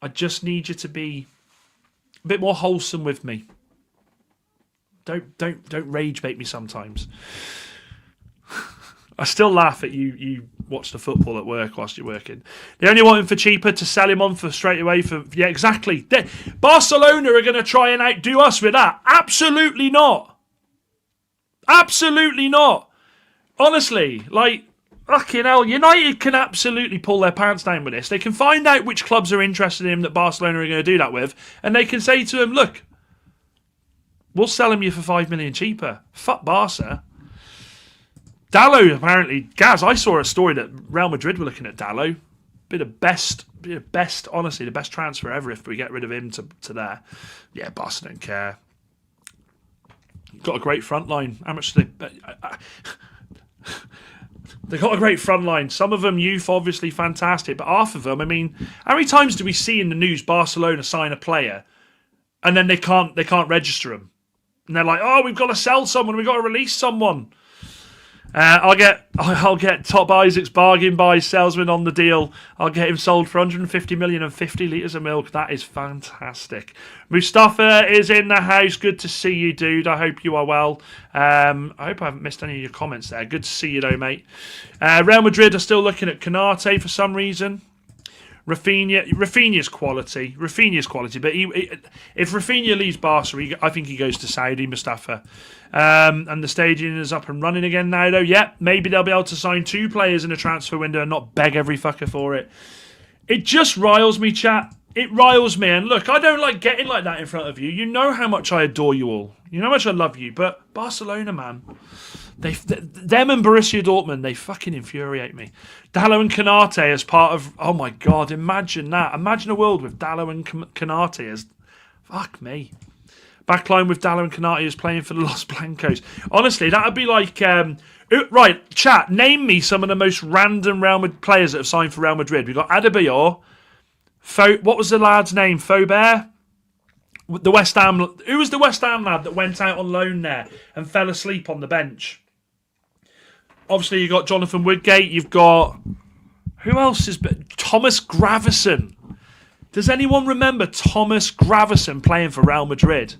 I just need you to be a bit more wholesome with me. Don't rage bait me sometimes. I still laugh at you watch the football at work whilst you're working. They only want him for cheaper to sell him on for straight away for exactly. Barcelona are going to try and outdo us with that. Absolutely not. Absolutely not. Honestly, like, fucking hell, United can absolutely pull their pants down with this. They can find out which clubs are interested in him that Barcelona are going to do that with, and they can say to him, look, we'll sell him you for 5 million cheaper. Fuck Barca. Dalot, apparently, Gaz, I saw a story that Real Madrid were looking at Dalot. Be the best, honestly, the best transfer ever if we get rid of him to there. Yeah, Barca don't care. Got a great front line. How much do they... They got a great front line. Some of them youth, obviously fantastic, but half of them, I mean, how many times do we see in the news Barcelona sign a player and then they can't register him? And they're like, oh, we've got to sell someone, we've got to release someone. I'll get Top Isaac's bargain buy salesman on the deal. I'll get him sold for 150 million and 50 litres of milk. That is fantastic. Mustafa is in the house. Good to see you, dude. I hope you are well. I hope I haven't missed any of your comments there. Good to see you, though, mate. Real Madrid are still looking at Canate for some reason. Rafinha's quality, but if Rafinha leaves Barca, I think he goes to Saudi, Mustafa. And the stadium is up and running again now, though. Yep, maybe they'll be able to sign 2 players in a transfer window and not beg every fucker for it. It just riles me, chat. It riles me. And look, I don't like getting like that in front of you. You know how much I adore you all. You know how much I love you. But Barcelona, man, them and Borussia Dortmund, they fucking infuriate me. Dalot and Canate as part of... Oh, my God, imagine that. Imagine a world with Dalot and Canate as... Fuck me. Backline with Dalot and Canate as playing for the Los Blancos. Honestly, that would be like... right, chat, name me some of the most random Real Madrid players that have signed for Real Madrid. We've got Adebayor. What was the lad's name? Faubert? The West Ham... Who was the West Ham lad that went out on loan there and fell asleep on the bench? Obviously, you've got Jonathan Woodgate. You've got... Who else is... Thomas Gravesen. Does anyone remember Thomas Gravesen playing for Real Madrid?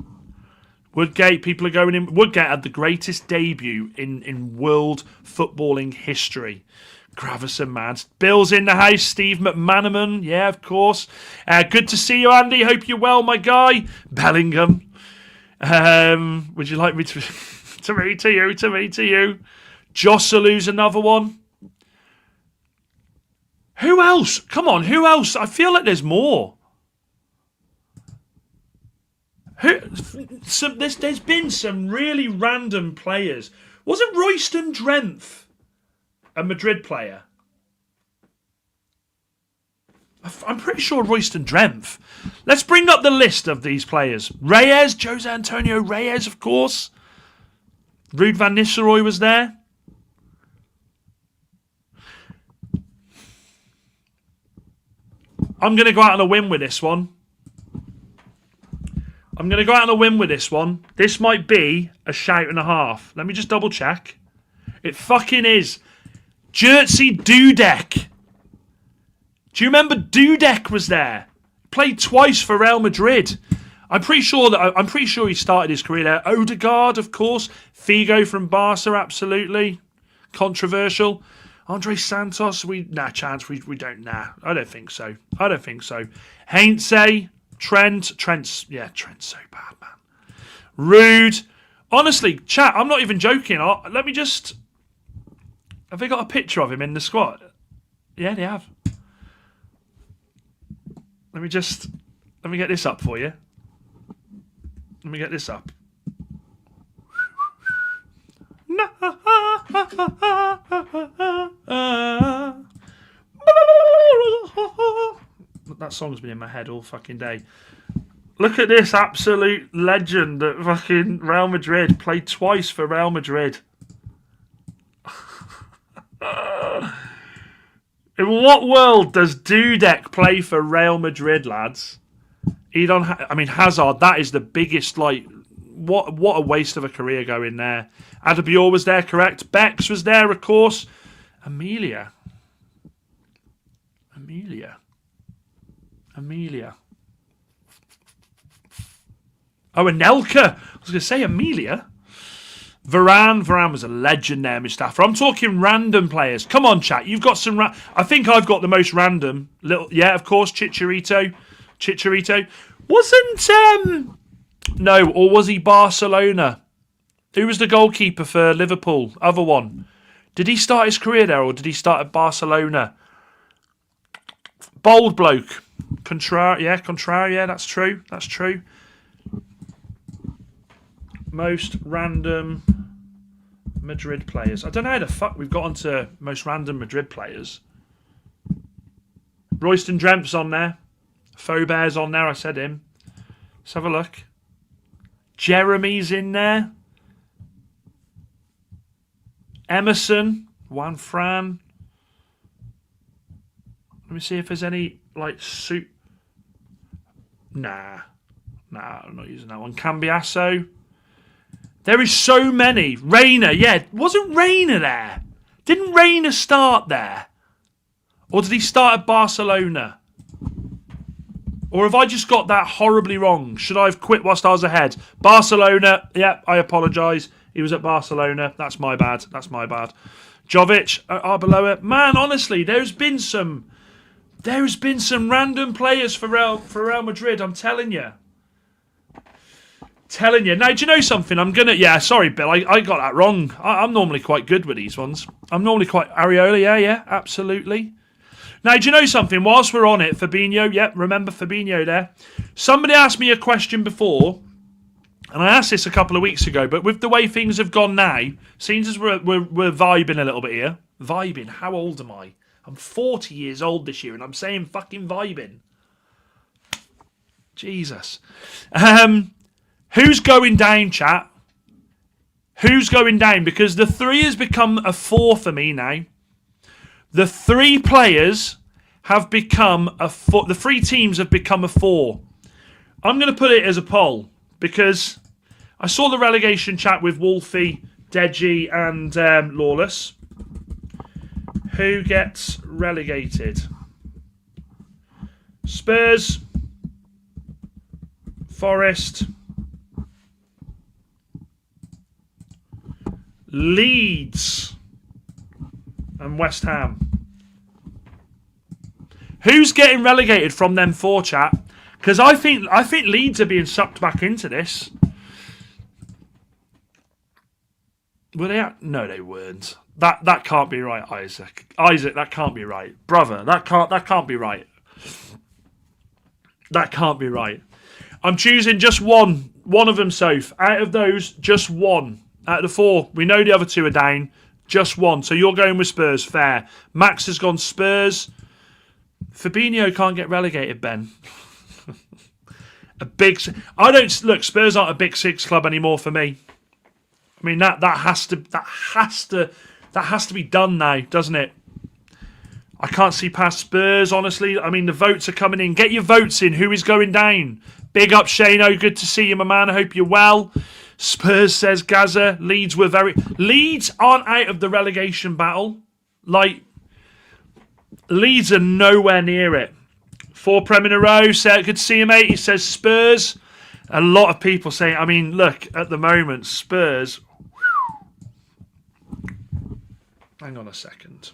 Woodgate, people are going in... Woodgate had the greatest debut in world footballing history. Gravesen, man. Bill's in the house. Steve McManaman. Yeah, of course. Good to see you, Andy. Hope you're well, my guy. Bellingham. Would you like me to... to read to you? Josselu's another one. Who else? Come on, who else? I feel like there's more. There's been some really random players. Wasn't Royston Drenthe a Madrid player? I'm pretty sure Royston Drenthe. Let's bring up the list of these players. Reyes, Jose Antonio Reyes, of course. Ruud van Nistelrooy was there. I'm going to go out on a win with this one. This might be a shout and a half. Let me just double check. It fucking is. Jerzy Dudek. Do you remember Dudek was there? Played twice for Real Madrid. I'm pretty sure he started his career there. Odegaard, of course. Figo from Barca, absolutely. Controversial. Andre Santos, we don't. I don't think so. Heinze, Trent's so bad, man. Rude. Honestly, chat, I'm not even joking. Let me just... Have they got a picture of him in the squad? Yeah, they have. Let me get this up for you. Let me get this up. That song's been in my head all fucking day. Look at this absolute legend at fucking Real Madrid. Played twice for Real Madrid. In what world does Dudek play for Real Madrid, lads? Hazard, that is the biggest, like, what a waste of a career going there. Adebayor was there, correct. Bex was there, of course. Amelia. Oh, Anelka. I was going to say Amelia. Varane was a legend there, Mustafa. I'm talking random players. Come on, chat. You've got some... I think I've got the most random. Yeah, of course, Chicharito. Wasn't... No, or was he Barcelona? Who was the goalkeeper for Liverpool? Other one. Did he start his career there, or did he start at Barcelona? Bold bloke. Contraria, that's true. Most random Madrid players. I don't know how the fuck we've got onto most random Madrid players. Royston Dremp's on there. Faubert's on there, I said him. Let's have a look. Jeremy's in there. Emerson. Juan Fran. Let me see if there's any, like, soup. Nah, I'm not using that one. Cambiasso. There is so many. Reina, yeah. Wasn't Reina there? Didn't Reina start there? Or did he start at Barcelona? Or have I just got that horribly wrong? Should I have quit whilst I was ahead? Barcelona, yeah, I apologise. He was at Barcelona. That's my bad. Jovic, Arbeloa. Man, honestly, there's been some random players for Real Madrid, I'm telling you. Now, do you know something? Yeah, sorry, Bill, I got that wrong. I'm normally quite good with these ones. I'm normally quite... Areola, yeah, absolutely. Now, do you know something? Whilst we're on it, Fabinho, remember Fabinho there? Somebody asked me a question before, and I asked this a couple of weeks ago, but with the way things have gone now, seems as we're vibing a little bit here. Vibing? How old am I? I'm 40 years old this year, and I'm saying fucking vibing. Jesus. Who's going down, chat? Who's going down? Because the 3 has become a 4 for me now. The 3 players have become a 4. The 3 teams have become a 4. I'm going to put it as a poll because I saw the relegation chat with Wolfie, Deji, and Lawless. Who gets relegated? Spurs, Forest, Leeds, and West Ham. Who's getting relegated from them 4, chat? Because I think Leeds are being sucked back into this. Were they? No, they weren't. That can't be right, Isaac. Isaac, that can't be right, brother. That can't be right. That can't be right. I'm choosing just one of them, Soph. Out of those, just one. Out of the 4, we know the other 2 are down. Just one. So you're going with Spurs. Fair. Max has gone Spurs. Fabinho can't get relegated, Ben. I don't look. Spurs aren't a big 6 club anymore for me. I mean that has to be done now, doesn't it? I can't see past Spurs, honestly. I mean the votes are coming in. Get your votes in. Who is going down? Big up, Shano. Good to see you, my man. I hope you're well. Spurs, says Gaza. Leeds aren't out of the relegation battle. Like, Leeds are nowhere near it. 4 Prem in a row. Good to see you, mate. He says Spurs. A lot of people saying, I mean, look, at the moment, Spurs. Hang on a second.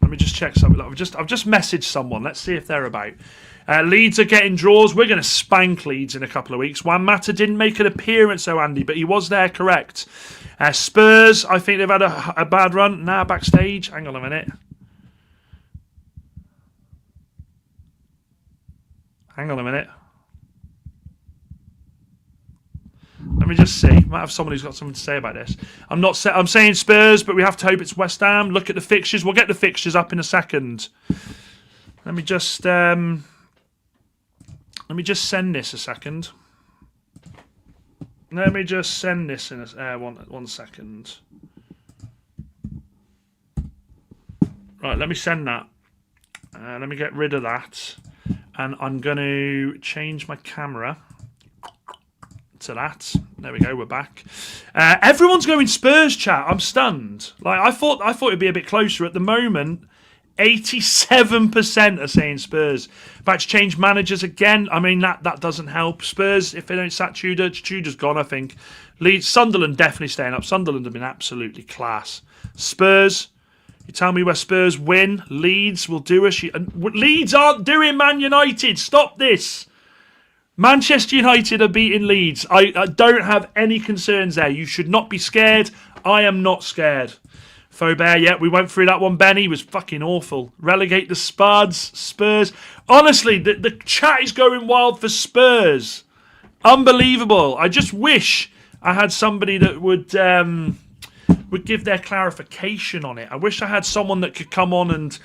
Let me just check something. I've just messaged someone. Let's see if they're about. Leeds are getting draws. We're going to spank Leeds in a couple of weeks. Juan Mata didn't make an appearance, though, Andy, but he was there, correct. Spurs, I think they've had a bad run. Now backstage. Hang on a minute. Let me just see. Might have someone who's got something to say about this. I'm saying Spurs, but we have to hope it's West Ham. Look at the fixtures. We'll get the fixtures up in a second. Let me just... Let me just send this a second. Let me just send this in one second. Right, let me send that. Let me get rid of that. And I'm going to change my camera to that. There we go, we're back. Everyone's going Spurs, chat. I'm stunned. Like I thought it'd be a bit closer. At the moment, 87% are saying Spurs. About to change managers again. I mean, that doesn't help. Spurs, if they don't sack Tudor, Tudor's gone, I think. Leeds, Sunderland definitely staying up. Sunderland have been absolutely class. Spurs, you tell me where Spurs win. Leeds will do us. Leeds aren't doing Man United. Stop this. Manchester United are beating Leeds. I don't have any concerns there. You should not be scared. I am not scared. Faubert, yeah, we went through that one. Benny was fucking awful. Relegate the Spuds, Spurs. Honestly, the chat is going wild for Spurs. Unbelievable. I just wish I had somebody that would give their clarification on it. I wish I had someone that could come on and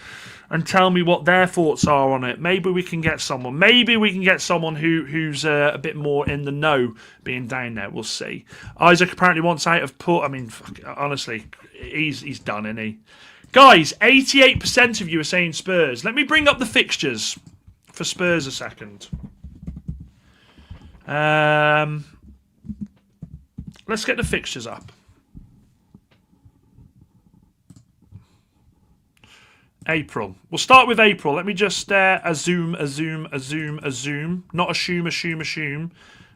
tell me what their thoughts are on it. Maybe we can get someone. Maybe we can get someone who's a bit more in the know being down there. We'll see. Isaac apparently wants out of Port. I mean, honestly, he's done, isn't he? Guys, 88% of you are saying Spurs. Let me bring up the fixtures for Spurs a second. Let's get the fixtures up. April. We'll start with April. Let me just assume. Not assume.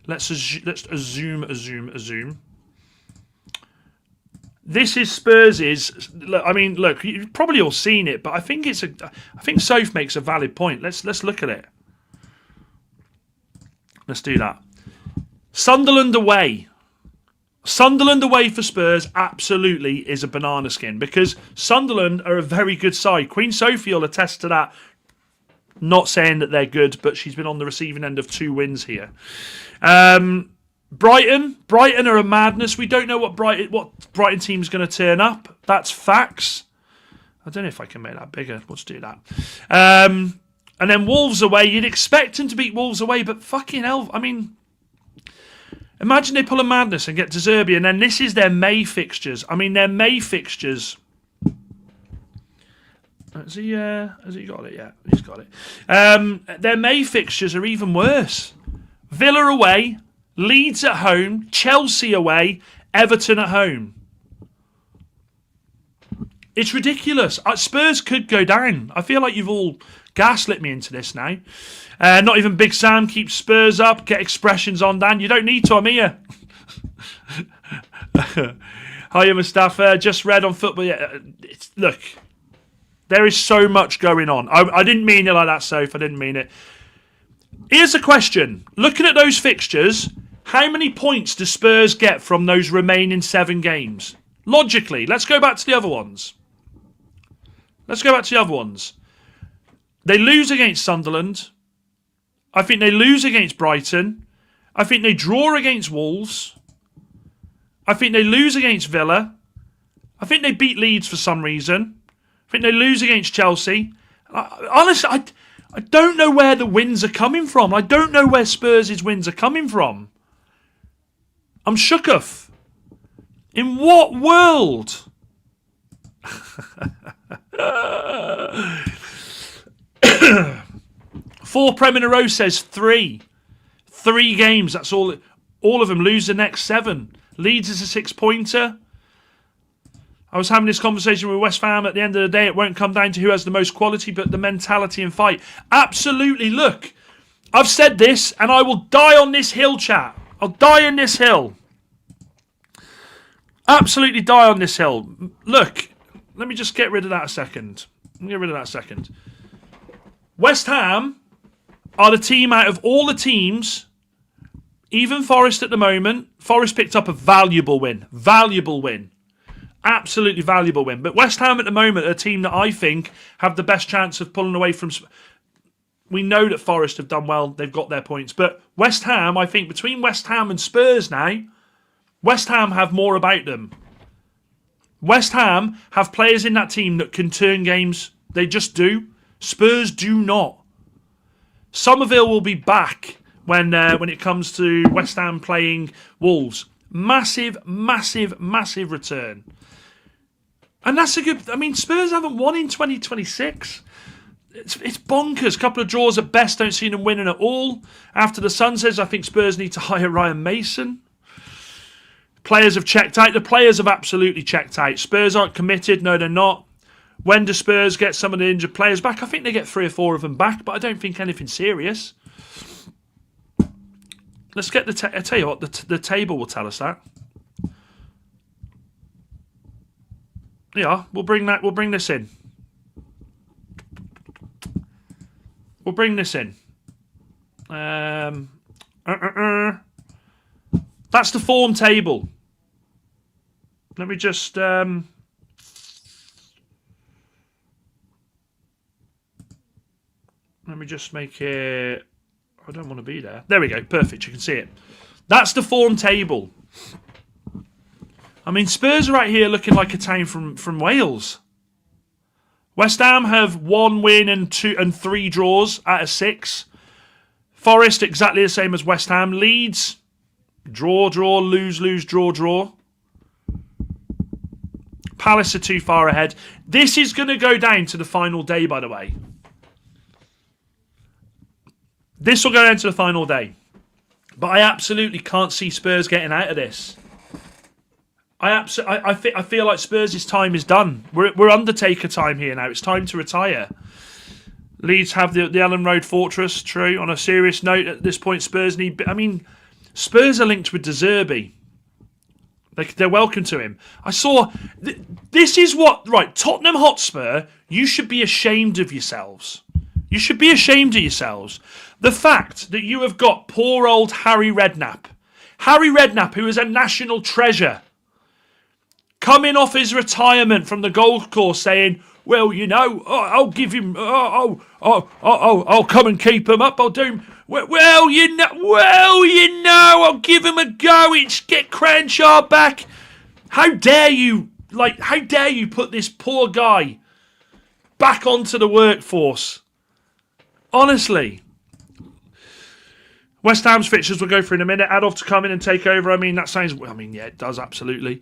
Let's assume. This is Spurs's. I mean, look, you've probably all seen it, but I think Soph makes a valid point. Let's look at it. Let's do that. Sunderland away. Sunderland away for Spurs absolutely is a banana skin because Sunderland are a very good side. Queen Sophie will attest to that. Not saying that they're good, but she's been on the receiving end of 2 wins here. Brighton are a madness. We don't know what Brighton team's going to turn up. That's facts. I don't know if I can make that bigger. Let's do that. And then Wolves away. You'd expect them to beat Wolves away, but fucking hell, I mean, imagine they pull a madness and get to Zerbi, and then this is their May fixtures. I mean, their May fixtures. Has he got it yet? He's got it. Their May fixtures are even worse. Villa away, Leeds at home, Chelsea away, Everton at home. It's ridiculous. Spurs could go down. I feel like you've all gaslit me into this now. Not even Big Sam keeps Spurs up. Get expressions on, Dan. You don't need to, I'm here. Hiya, Mustafa. Just read on football. Yeah, look, there is so much going on. I didn't mean it like that, Soph. I didn't mean it. Here's a question. Looking at those fixtures, how many points do Spurs get from those remaining 7 games? Logically, let's go back to the other ones. They lose against Sunderland. I think they lose against Brighton. I think they draw against Wolves. I think they lose against Villa. I think they beat Leeds for some reason. I think they lose against Chelsea. Honestly, I don't know where the wins are coming from. I don't know where Spurs' wins are coming from. I'm shooketh. In what world? 4 Prem in a row says 3. 3 games, that's all. All of them lose the next 7. Leeds is a 6-pointer. I was having this conversation with West Ham. At the end of the day, it won't come down to who has the most quality, but the mentality and fight. Absolutely. Look, I've said this, and I will die on this hill, chat. I'll die on this hill. Absolutely die on this hill. Look, let me just get rid of that a second. West Ham are the team out of all the teams, even Forest at the moment. Forest picked up a valuable win. Absolutely valuable win. But West Ham at the moment are a team that I think have the best chance of pulling away from... We know that Forest have done well. They've got their points. But West Ham, I think, between West Ham and Spurs now, West Ham have more about them. West Ham have players in that team that can turn games. They just do. Spurs do not. Somerville will be back when it comes to West Ham playing Wolves. Massive, massive, massive return. And that's a good... I mean, Spurs haven't won in 2026. It's bonkers. Couple of draws at best. Don't see them winning at all. After the sun says, I think Spurs need to hire Ryan Mason. Players have checked out. The players have absolutely checked out. Spurs aren't committed. No, they're not. When do Spurs get some of the injured players back? I think they get 3 or 4 of them back, but I don't think anything serious. Let's get I tell you what, the table will tell us that. Yeah, we'll bring this in. We'll bring this in. That's the form table. Let me just... Let me just make it... I don't want to be there. There we go. Perfect. You can see it. That's the form table. I mean, Spurs are right here looking like a town from Wales. West Ham have 1 win and 3 draws out of 6. Forest, exactly the same as West Ham. Leeds, draw, lose, draw. Palace are too far ahead. This is going to go down to the final day, by the way. This will go down to the final day. But I absolutely can't see Spurs getting out of this. I feel like Spurs' time is done. We're Undertaker time here now. It's time to retire. Leeds have the Ellen Road Fortress, true. On a serious note, at this point, Spurs need... I mean, Spurs are linked with De Zerbi. They're welcome to him. I saw... This is what... Right, Tottenham Hotspur, you should be ashamed of yourselves. You should be ashamed of yourselves. The fact that you have got poor old Harry Redknapp. Harry Redknapp, who is a national treasure, coming off his retirement from the golf course saying, well, you know, I'll give him... I'll come and keep him up. I'll do him... Well, you know, I'll give him a go. It's get Crenshaw back. How dare you, how dare you put this poor guy back onto the workforce? Honestly. West Ham's fixtures we'll go through in a minute. Adolf to come in and take over. I mean, that sounds... I mean, yeah, it does, absolutely.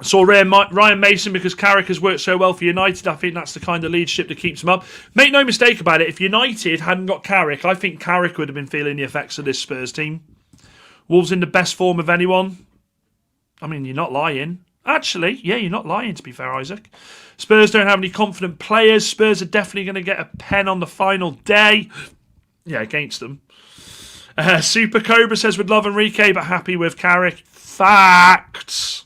Saw Ryan Mason because Carrick has worked so well for United. I think that's the kind of leadership that keeps him up. Make no mistake about it. If United hadn't got Carrick, I think Carrick would have been feeling the effects of this Spurs team. Wolves in the best form of anyone. I mean, you're not lying. Actually, yeah, you're not lying, to be fair, Isaac. Spurs don't have any confident players. Spurs are definitely going to get a pen on the final day. Yeah, against them. Super Cobra says, would love Enrique, but happy with Carrick. Facts.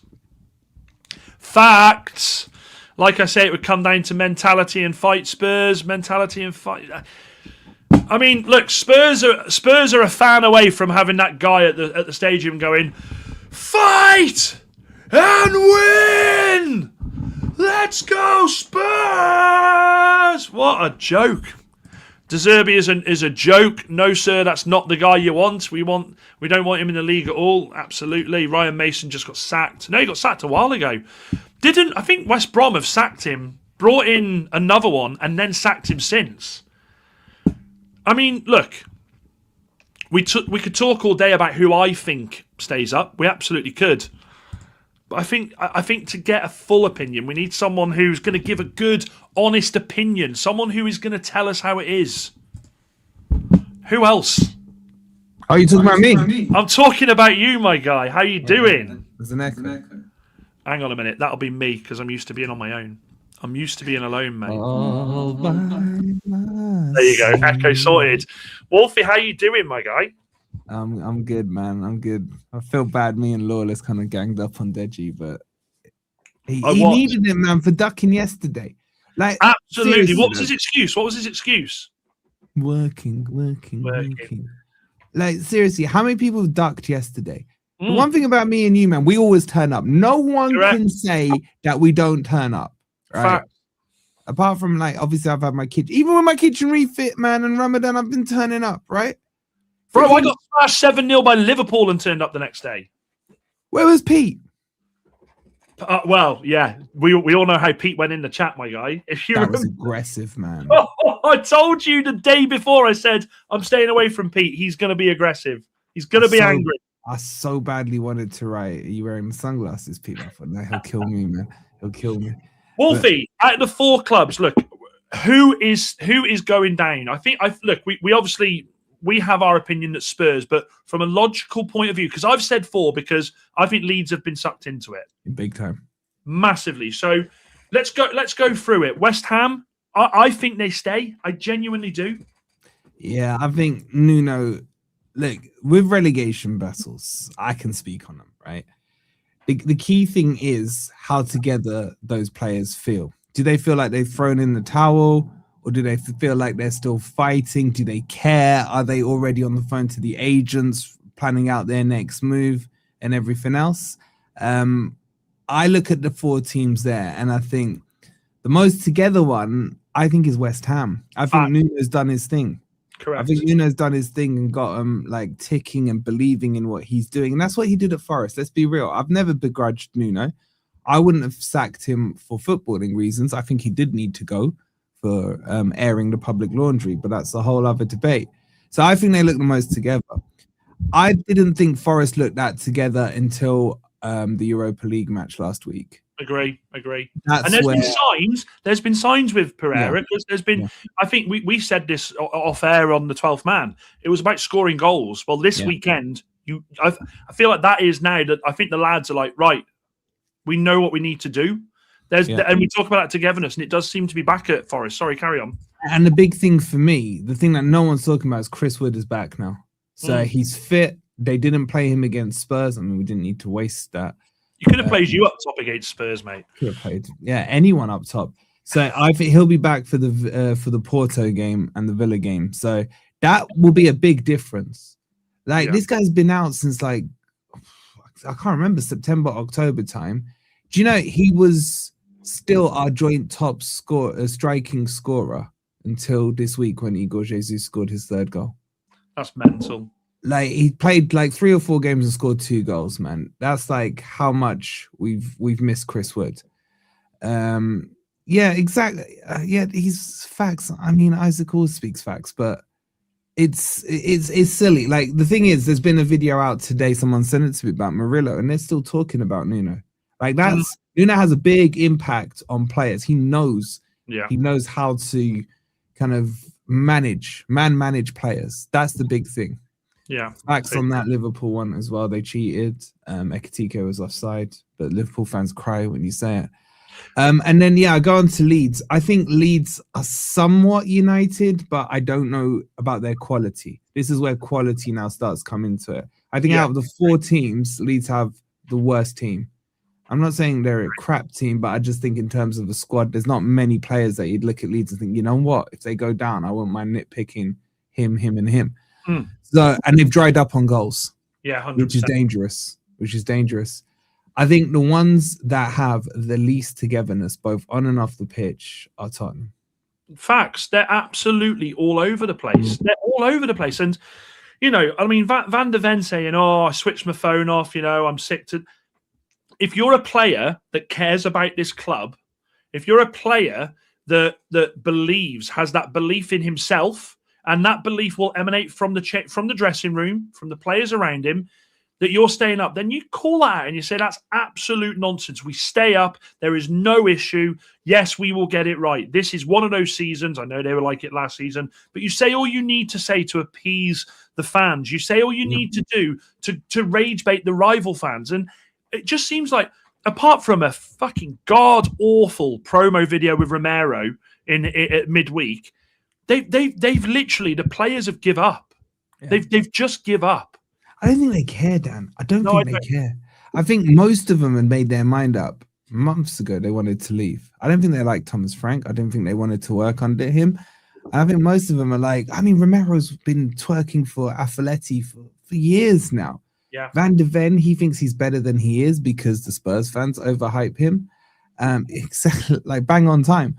Like I say, it would come down to mentality and fight. Spurs, mentality and fight. I mean, look, Spurs are a fan away from having that guy at the stadium going, fight and win. Let's go, Spurs! What a joke. De Zerbi is a joke. No, sir, that's not the guy you want. We don't want him in the league at all. Absolutely. Ryan Mason just got sacked. No, he got sacked a while ago. I think West Brom have sacked him, brought in another one, and then sacked him since. I mean, look, we could talk all day about who I think stays up. We absolutely could. But I think to get a full opinion, we need someone who's going to give a good, honest opinion. Someone who is going to tell us how it is. Who else? Oh, you talking about me? I'm talking about you, my guy. How you doing? There's an echo. Hang on a minute. That'll be me because I'm used to being on my own. I'm used to being alone, mate. All by myself. There you go. Echo sorted. Wolfie, how you doing, my guy? I'm good, man. I'm good. I feel bad. Me and Lawless kind of ganged up on Deji, but he needed it, man, for ducking yesterday. Like, absolutely. What was his excuse? Working. Like, seriously, how many people ducked yesterday? The one thing about me and you, man, we always turn up. No one can say that we don't turn up. Right? Fact. Apart from, like, obviously I've had my kitchen. Even with my kitchen refit, man, and Ramadan, I've been turning up, right? Bro, I got smashed 7-0 by Liverpool and turned up the next day. Where was Pete? Well, yeah, we all know how Pete went in the chat, my guy. If you That remember, was aggressive, man. I told you the day before. I said I'm staying away from Pete. He's going to be aggressive. He's going to be angry. I so badly wanted to write, "Are you wearing sunglasses, Pete?" I thought, no, he'll kill me, man. He'll kill me. Wolfie, out of the 4 clubs, look, who is going down? I think we obviously we have our opinion that Spurs, but from a logical point of view, because I've said 4 because I think Leeds have been sucked into it Big time, massively. So let's go through it. West Ham, I think they stay. I genuinely do. Yeah, I think Nuno. Look, with relegation battles, I can speak on them, right? The key thing is how together those players feel. Do they feel like they've thrown in the towel, or do they feel like they're still fighting? Do they care? Are they already on the phone to the agents, planning out their next move and everything else? I look at the 4 teams there, and I think the most together one, I think, is West Ham. I think Nuno's done his thing. Correct. I think Nuno's done his thing and got him like ticking and believing in what he's doing. And that's what he did at Forest. Let's be real. I've never begrudged Nuno. I wouldn't have sacked him for footballing reasons. I think he did need to go for airing the public laundry, but that's a whole other debate. So I think they look the most together. I didn't think Forest looked that together until the Europa League match last week. Agree. That's and there's been signs with Pereira. Yeah. There's been, I think we said this off air on the 12th man. It was about scoring goals. Well, this weekend, I feel like that is now that I think the lads are like, right, we know what we need to do. And we talk about that togetherness, and it does seem to be back at Forest. Sorry, carry on. And the big thing for me, the thing that no one's talking about, is Chris Wood is back now. So he's fit. They didn't play him against Spurs. I mean, we didn't need to waste that. You could have played you up top against Spurs, mate. Could have played, anyone up top. So I think he'll be back for the Porto game and the Villa game. So that will be a big difference. This guy's been out since I can't remember, September, October time. Do you know he was still our joint top striking scorer until this week when Igor Jesus scored his 3rd goal? That's mental. He played 3 or 4 games and scored 2 goals, man. That's how much we've missed Chris Wood. Yeah, exactly. He's facts. I mean, Isaac always speaks facts, but it's silly. The thing is, there's been a video out today. Someone sent it to me about Murillo, and they're still talking about Nuno. Nuno has a big impact on players. He knows. Yeah. He knows how to kind of manage players. That's the big thing. Yeah. Facts on that Liverpool one as well. They cheated. Ekitike was offside, but Liverpool fans cry when you say it. And then, I go on to Leeds. I think Leeds are somewhat united, but I don't know about their quality. This is where quality now starts coming to it. I think out of the 4 teams, Leeds have the worst team. I'm not saying they're a crap team, but I just think in terms of the squad, there's not many players that you'd look at Leeds and think, you know what, if they go down, I wouldn't mind nitpicking him, and him. So, and they've dried up on goals. Yeah, 100%. Which is dangerous. I think the ones that have the least togetherness, both on and off the pitch, are Tottenham. Facts. They're absolutely all over the place. They're all over the place. And, I mean, Van der Ven saying, I switched my phone off, I'm sick to... If you're a player that cares about this club, if you're a player that believes, has that belief in himself, and that belief will emanate from the dressing room, from the players around him, that you're staying up, then you call that out and you say, that's absolute nonsense. We stay up. There is no issue. Yes, we will get it right. This is one of those seasons. I know they were like it last season, but you say all you need to say to appease the fans. You say all you need to do to rage bait the rival fans. And it just seems like, apart from a fucking god-awful promo video with Romero at midweek, they've literally, the players have give up. Yeah. They've just give up. I don't think they care, Dan. I don't think they care. I think most of them had made their mind up months ago. They wanted to leave. I don't think they like Thomas Frank. I don't think they wanted to work under him. I think most of them are like, I mean, Romero's been twerking for Affletti for years now. Yeah. Van der Ven, he thinks he's better than he is because the Spurs fans overhype him. Exactly, bang on time.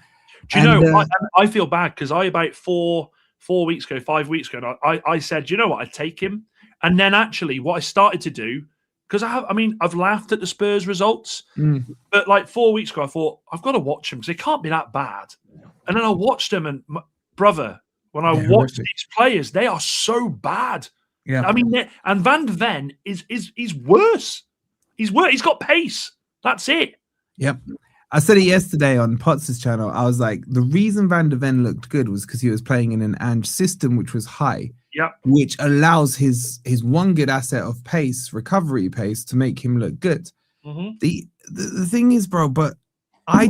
Do you know? I feel bad because about 5 weeks ago, I said, you know what, I'd take him. And then actually what I started to do, because I've laughed at the Spurs results, but like 4 weeks ago, I thought I've got to watch them because they can't be that bad. And then I watched them, and brother, when I watch these players, they are so bad. Yeah, I mean, and Van de Ven is worse. He's worse. He's got pace. That's it. Yep. I said it yesterday on Potts' channel. I was like, the reason Van de Ven looked good was because he was playing in an Ange system, which was high, which allows his one good asset of pace, recovery pace, to make him look good. The thing is, bro, but I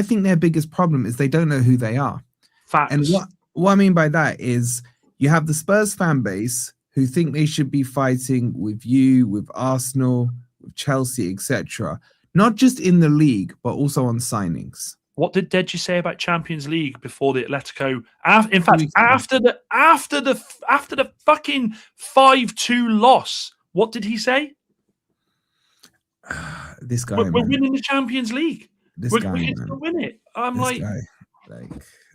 think their biggest problem is they don't know who they are. Facts. And what I mean by that is you have the Spurs fan base who think they should be fighting with you, with Arsenal, with Chelsea, etc. Not just in the league, but also on signings. What did Deji say about Champions League before the Atletico? In fact, after the fucking 5-2 loss, what did he say? This guy, we're winning the Champions League. We're going to win it.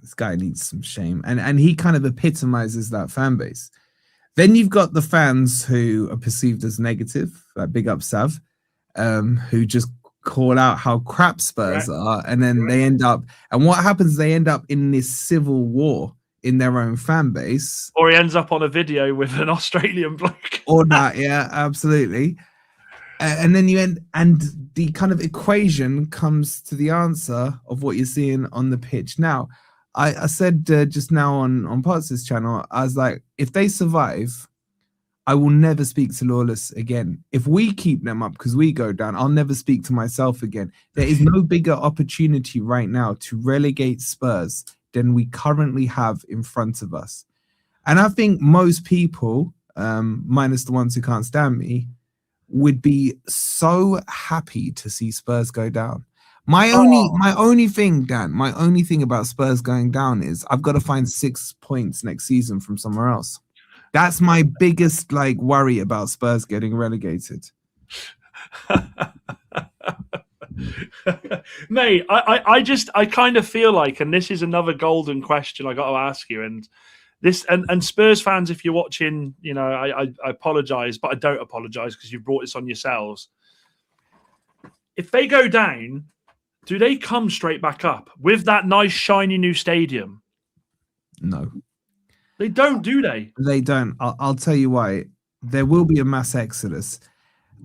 This guy needs some shame, and he kind of epitomizes that fan base. Then you've got the fans who are perceived as negative, like big up Sav, who just call out how crap Spurs are, and then they end up, and what happens, they end up in this civil war in their own fan base, or he ends up on a video with an Australian bloke, or that. Yeah, absolutely. And then and the kind of equation comes to the answer of what you're seeing on the pitch now. I said just now on Potts' channel, I was like, if they survive, I will never speak to Lawless again. If we keep them up because we go down, I'll never speak to myself again. There is no bigger opportunity right now to relegate Spurs than we currently have in front of us. And I think most people, minus the ones who can't stand me, would be so happy to see Spurs go down. My only thing, Dan, my only thing about Spurs going down is I've got to find 6 points next season from somewhere else. That's my biggest worry about Spurs getting relegated. Mate, I kind of feel like, and this is another golden question I got to ask you, and this and Spurs fans, if you're watching, I apologize, but I don't apologize because you brought this on yourselves. If they go down, do they come straight back up with that nice shiny new stadium? No. They don't, do they? They don't. I'll tell you why. There will be a mass exodus.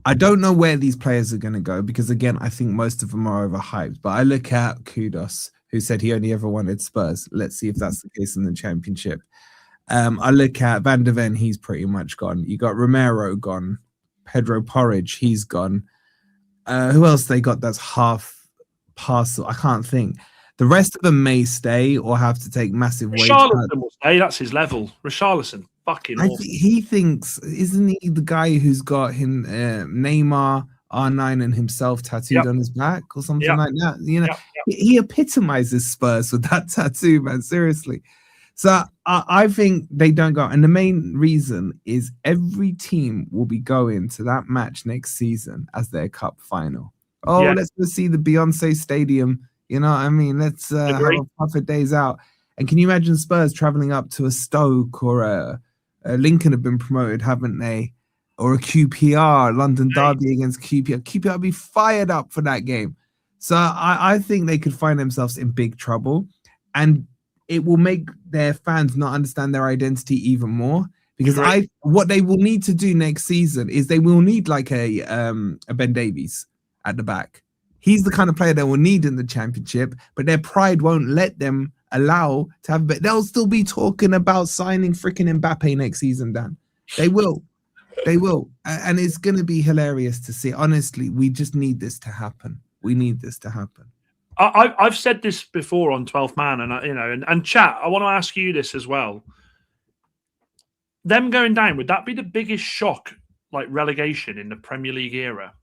I don't know where these players are going to go because, again, I think most of them are overhyped. But I look at Kudos, who said he only ever wanted Spurs. Let's see if that's the case in the Championship. I look at Van de Ven, he's pretty much gone. You got Romero gone. Pedro Porridge, he's gone. Who else they got that's half parcel? I can't think. The rest of them may stay or have to take massive wage cuts. Richarlison will stay. That's his level. Richarlison, fucking awful. He thinks, isn't he the guy who's got him Neymar, R9 and himself tattooed on his back or something like that? He epitomizes Spurs with that tattoo, man. Seriously. So I think they don't go. And the main reason is every team will be going to that match next season as their cup final. Let's go see the Beyonce Stadium. You know what I mean? Let's have a couple of days out. And can you imagine Spurs traveling up to a Stoke or a Lincoln have been promoted, haven't they? Or a QPR, London Derby against QPR. QPR would be fired up for that game. So I think they could find themselves in big trouble. And it will make their fans not understand their identity even more. Because what they will need to do next season is they will need like a Ben Davies at the back. He's the kind of player they will need in the Championship, but their pride won't let them allow to have. But they'll still be talking about signing freaking Mbappe next season, Dan. They will. They will. And it's going to be hilarious to see. Honestly, we just need this to happen. We need this to happen. I've said this before on 12th Man, and chat, I want to ask you this as well. Them going down, would that be the biggest shock, like relegation in the Premier League era?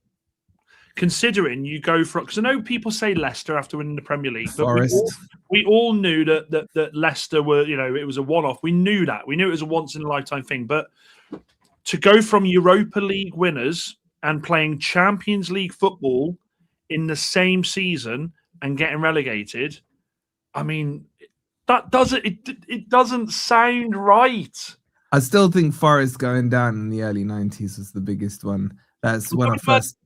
Considering you go for, because I know people say Leicester after winning the Premier League, but we all knew that Leicester were, it was a one-off. We knew that. We knew it was a once-in-a-lifetime thing. But to go from Europa League winners and playing Champions League football in the same season and getting relegated, I mean, that doesn't sound right. I still think Forest going down in the early 90s was the biggest one. That's when I first.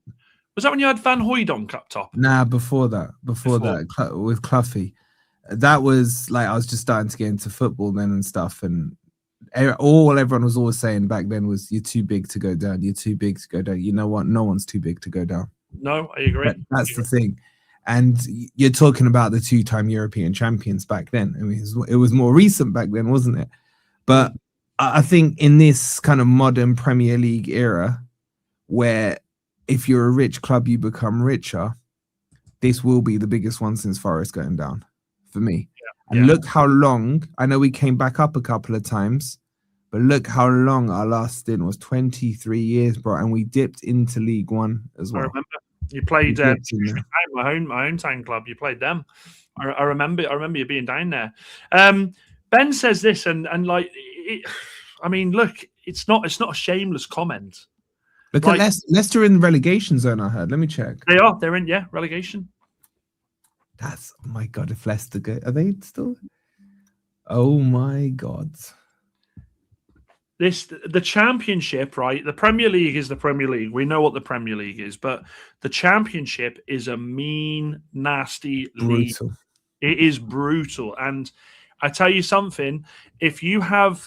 Was that when you had Van Hooijdonk up top? Nah, before that, with Cluffy. That was like I was just starting to get into football then and stuff, and everyone was always saying back then was, "You're too big to go down. You're too big to go down." You know what? No one's too big to go down. No, I agree. That's the thing. And you're talking about the 2-time European champions back then. I mean, it was more recent back then, wasn't it? But I think in this kind of modern Premier League era, where if you're a rich club, you become richer, this will be the biggest one since Forest going down for me. Yeah. And look how long, I know we came back up a couple of times, but look how long our last stint was, 23 years, bro. And we dipped into League One as well. I remember. You played my hometown club. You played them. I remember you being down there. Ben says this, and like, I mean, look, it's not a shameless comment. Look at Leicester in the relegation zone. I heard. Let me check. They are. They're in relegation. That's, oh my God. If Leicester go, are they still? Oh my God. The Championship, right? The Premier League is the Premier League. We know what the Premier League is, but the Championship is a mean, nasty league. It is brutal. And I tell you something, if you have,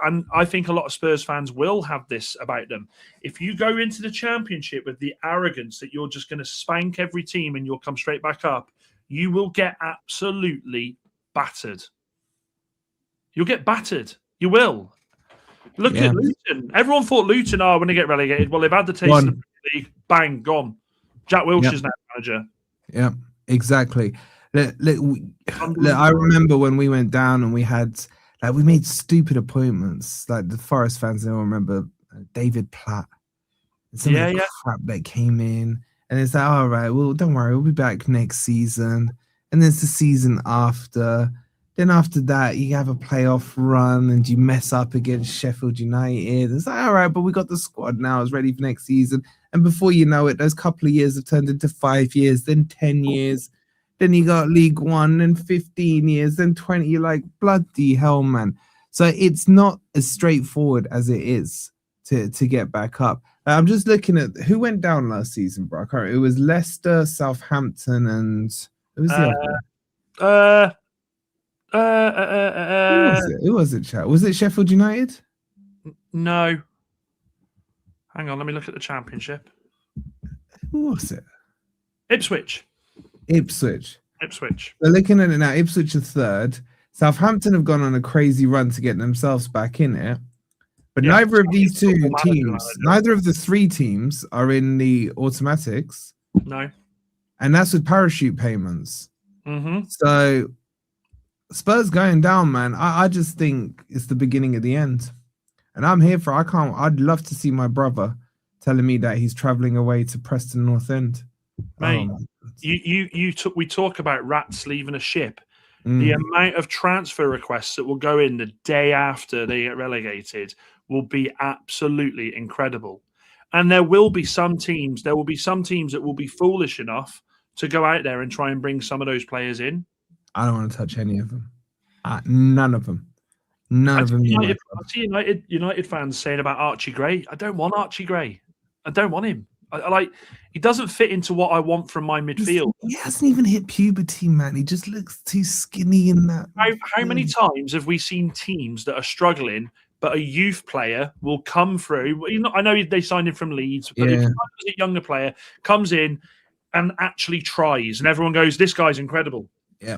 and I think a lot of Spurs fans will have this about them, if you go into the Championship with the arrogance that you're just going to spank every team and you'll come straight back up, you will get absolutely battered. You'll get battered. You will. Look at Luton. Everyone thought Luton are when they get relegated. Well, they've had the taste of the Premier League. Bang, gone. Jack Wilshere's now manager. Yeah, exactly. Look, I remember when we went down and we had, like, we made stupid appointments. Like the Forest fans, they all remember David Platt. Some of the crap that came in. And it's like, all right, well, don't worry, we'll be back next season. And there's the season after. Then after that, you have a playoff run and you mess up against Sheffield United. It's like, all right, but we got the squad now. It's ready for next season. And before you know it, those couple of years have turned into 5 years, then 10 years. Then you got League One, then 15 years, then 20. You're like, bloody hell, man. So it's not as straightforward as it is to get back up. I'm just looking at who went down last season, bro. It was Leicester, Southampton, and who was the other one? Who was it, chat? Was it Sheffield United? No. Hang on, let me look at the Championship. Who was it? Ipswich. We're looking at it now. Ipswich are third. Southampton have gone on a crazy run to get themselves back in it. But neither of these two teams, neither of the three teams are in the automatics. No. And that's with parachute payments. Mm-hmm. So Spurs going down, man. I just think it's the beginning of the end. And I'm here for I'd love to see my brother telling me that he's traveling away to Preston North End. Mate, we talk about rats leaving a ship. The amount of transfer requests that will go in the day after they get relegated will be absolutely incredible. And there will be some teams that will be foolish enough to go out there and try and bring some of those players in. I don't want to touch any of them. None of them. None of them. I see United fans saying about Archie Gray. I don't want Archie Gray. I don't want him. I like, he doesn't fit into what I want from my midfield. He hasn't even hit puberty, man. He just looks too skinny in that. How many times have we seen teams that are struggling, but a youth player will come through? I know they signed him from Leeds, but if a younger player comes in and actually tries, and everyone goes, "This guy's incredible." Yeah,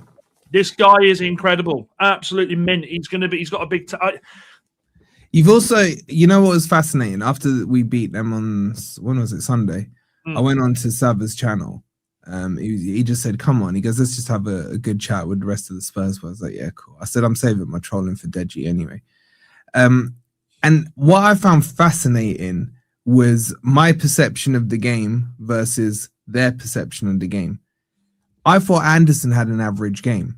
this guy is incredible. Absolutely mint. He's got a big. You've also, you know what was fascinating? After we beat them on, when was it, Sunday? I went on to Sava's channel. He just said, come on. He goes, let's just have a good chat with the rest of the Spurs. I was like, yeah, cool. I said, I'm saving my trolling for Deji anyway. And what I found fascinating was my perception of the game versus their perception of the game. I thought Anderson had an average game.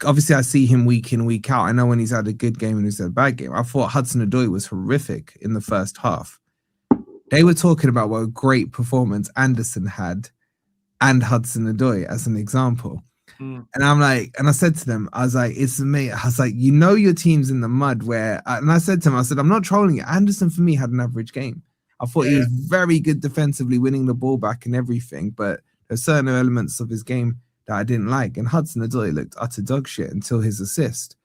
Obviously, I see him week in, week out. I know when he's had a good game and he's had a bad game. I thought Hudson-Odoi was horrific in the first half. They were talking about what a great performance Anderson had and Hudson-Odoi as an example. And I'm like, and I said to them, I was like, it's me. I was like, you know, your team's in the mud where, and I said to him, I said, I'm not trolling you. Anderson for me had an average game. I thought he was very good defensively, winning the ball back and everything, but there's certain elements of his game that I didn't like. And Hudson-Odoi looked utter dog shit until his assist.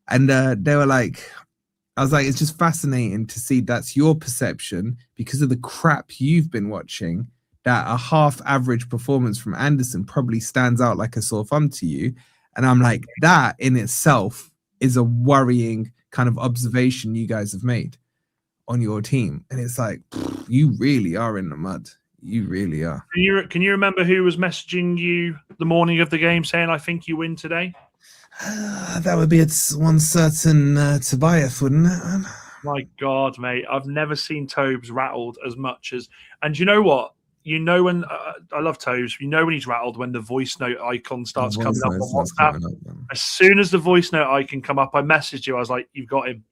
And they were like, I was like, it's just fascinating to see that's your perception because of the crap you've been watching, that a half average performance from Anderson probably stands out like a sore thumb to you. And I'm like, that in itself is a worrying kind of observation you guys have made on your team. And it's like, you really are in the mud. You really are. Can you remember who was messaging you the morning of the game saying, I think you win today? That would be one certain Tobias, wouldn't it? My God, mate. I've never seen Tobes rattled as much as... And you know what? You know when... I love Tobes. You know when he's rattled when the voice note icon starts coming up on WhatsApp. As soon as the voice note icon come up, I messaged you. I was like, you've got him.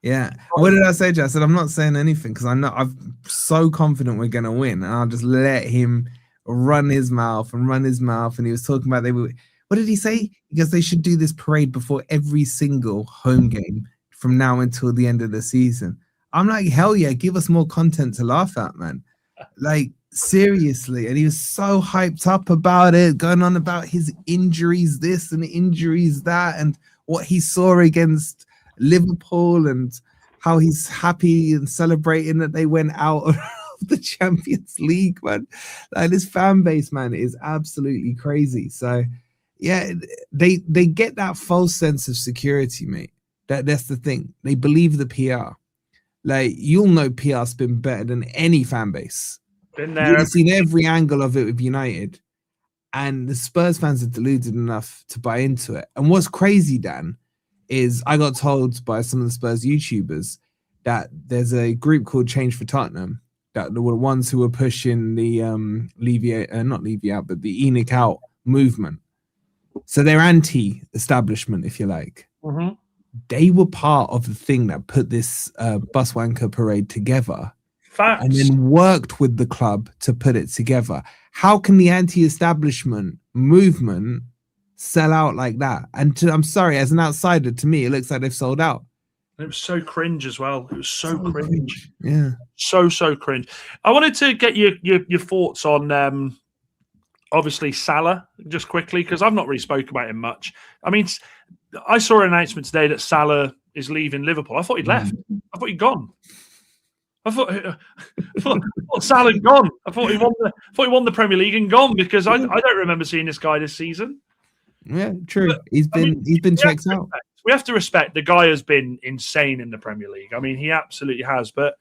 Yeah. What did I say, Jess? I said, I'm not saying anything because I'm so confident we're going to win. And I'll just let him run his mouth. And he was talking about what did he say? Because they should do this parade before every single home game from now until the end of the season. I'm like, hell yeah, give us more content to laugh at, man. Like, seriously. And he was so hyped up about it, going on about his injuries, this and injuries that, and what he saw against Liverpool and how he's happy and celebrating that they went out of the Champions League, man. Like, this fan base, man, is absolutely crazy. So yeah, they get that false sense of security, mate. That's the thing. They believe the PR. Like, you'll know PR's been better than any fan base. Been there. You've seen every angle of it with United, and the Spurs fans are deluded enough to buy into it. And what's crazy, Dan, is I got told by some of the Spurs YouTubers that there's a group called Change for Tottenham that were the ones who were pushing the not Levy out, but the Enoch out movement. So they're anti-establishment, if you like. Mm-hmm. They were part of the thing that put this bus wanker parade together. Facts. And then worked with the club to put it together. How can the anti-establishment movement sell out like that? And I'm sorry, as an outsider, to me, it looks like they've sold out. It was so cringe as well. It was so cringe. Yeah. So cringe. I wanted to get your thoughts on obviously Salah just quickly, because I've not really spoke about him much. I mean, I saw an announcement today that Salah is leaving Liverpool. I thought he'd left. I thought he'd gone. I thought Salah had gone. I thought he won the Premier League and gone, because I don't remember seeing this guy this season. Yeah, true. But, he's been checked out. We have to respect the guy has been insane in the Premier League. I mean, he absolutely has. But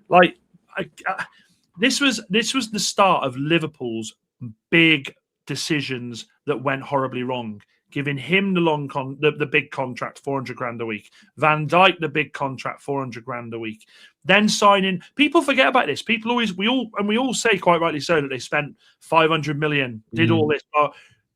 like, this was the start of Liverpool's big decisions that went horribly wrong. Giving him the big contract, 400 grand a week. Van Dijk, the big contract, 400 grand a week. Then signing. People forget about this. People we all say quite rightly so that they spent 500 million, did all this.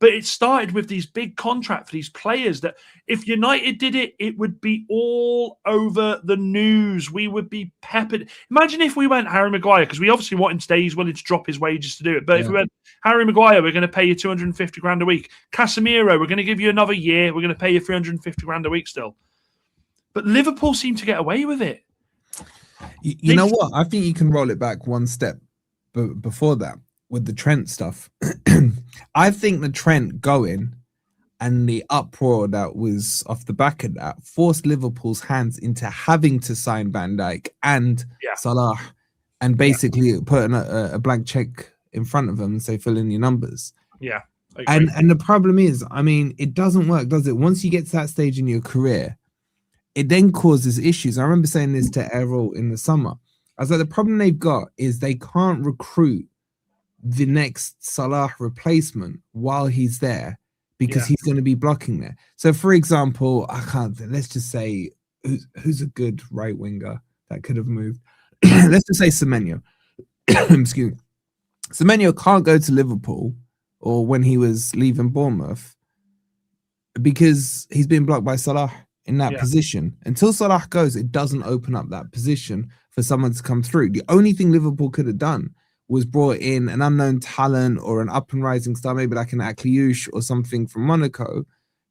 But it started with these big contracts for these players that if United did it, it would be all over the news. We would be peppered. Imagine if we went Harry Maguire, because we obviously want him to stay. He's willing to drop his wages to do it. But if we went Harry Maguire, we're going to pay you 250 grand a week. Casemiro, we're going to give you another year. We're going to pay you 350 grand a week still. But Liverpool seem to get away with it. You know what? I think you can roll it back one step before that. With the Trent stuff, I think the Trent going and the uproar that was off the back of that forced Liverpool's hands into having to sign Van Dijk and Salah, and basically putting a blank check in front of them and say, fill in your numbers. Yeah. And the problem is, I mean, it doesn't work, does it? Once you get to that stage in your career, it then causes issues. I remember saying this to Errol in the summer. I was like, the problem they've got is they can't recruit the next Salah replacement while he's there, because he's going to be blocking there. So, for example, let's just say who's a good right winger that could have moved. Let's just say Semenyo. Excuse me. Semenyo can't go to Liverpool, or when he was leaving Bournemouth, because he's been blocked by Salah in that position. Until Salah goes, it doesn't open up that position for someone to come through. The only thing Liverpool could have done was brought in an unknown talent or an up and rising star, maybe like an Akliouche or something from Monaco,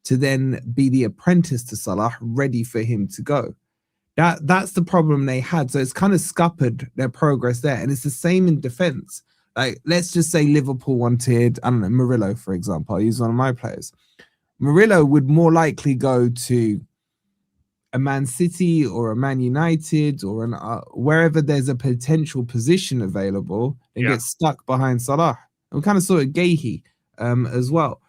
to then be the apprentice to Salah, ready for him to go. That's the problem they had. So it's kind of scuppered their progress there. And it's the same in defense. Like, let's just say Liverpool wanted, I don't know, Murillo, for example. I'll use one of my players. Murillo would more likely go to a Man City or a Man United or an wherever there's a potential position available and get stuck behind Salah. And we kind of saw it Gahey as well.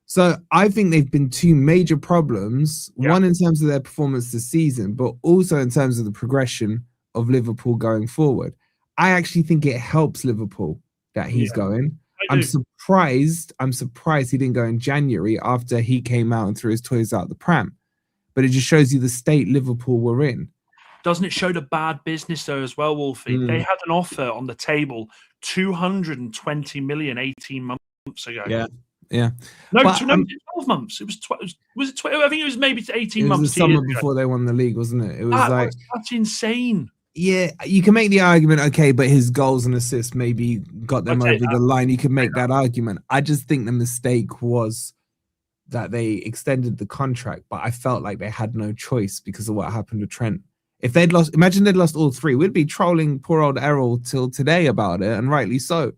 So I think they've been two major problems, one in terms of their performance this season, but also in terms of the progression of Liverpool going forward. I actually think it helps Liverpool that he's going. I'm surprised he didn't go in January after he came out and threw his toys out the pram. But it just shows you the state Liverpool were in. Doesn't it show the bad business though as well, Wolfie? They had an offer on the table, 220 million 18 months ago. Yeah. No, 12 months. It was was it 12? I think it was maybe 18 months. It was the summer before they won the league, wasn't it? It was that's insane. Yeah, you can make the argument, okay, but his goals and assists maybe got them over the line. You can make that argument. I just think the mistake was that they extended the contract, but I felt like they had no choice because of what happened to Trent. If they'd lost, imagine they'd lost all three. We'd be trolling poor old Errol till today about it, and rightly so.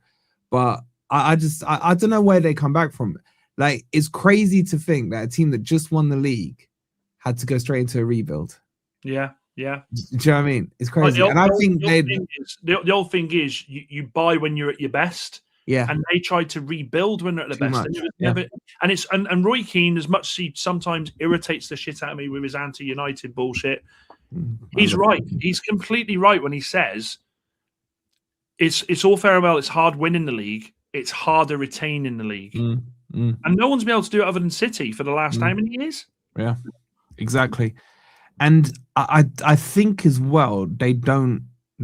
But I don't know where they come back from. Like, it's crazy to think that a team that just won the league had to go straight into a rebuild. Yeah. Do you know what I mean? It's crazy. And I think the old thing is you buy when you're at your best. Yeah. And they tried to rebuild when they're at the best. Much. And it was never, and it's and Roy Keane, as much as he sometimes irritates the shit out of me with his anti-United bullshit, he's right. He's completely right when he says it's all fair and well, it's hard winning the league, it's harder retaining the league. And no one's been able to do it other than City for the last how many years? Yeah, exactly. And I think as well, they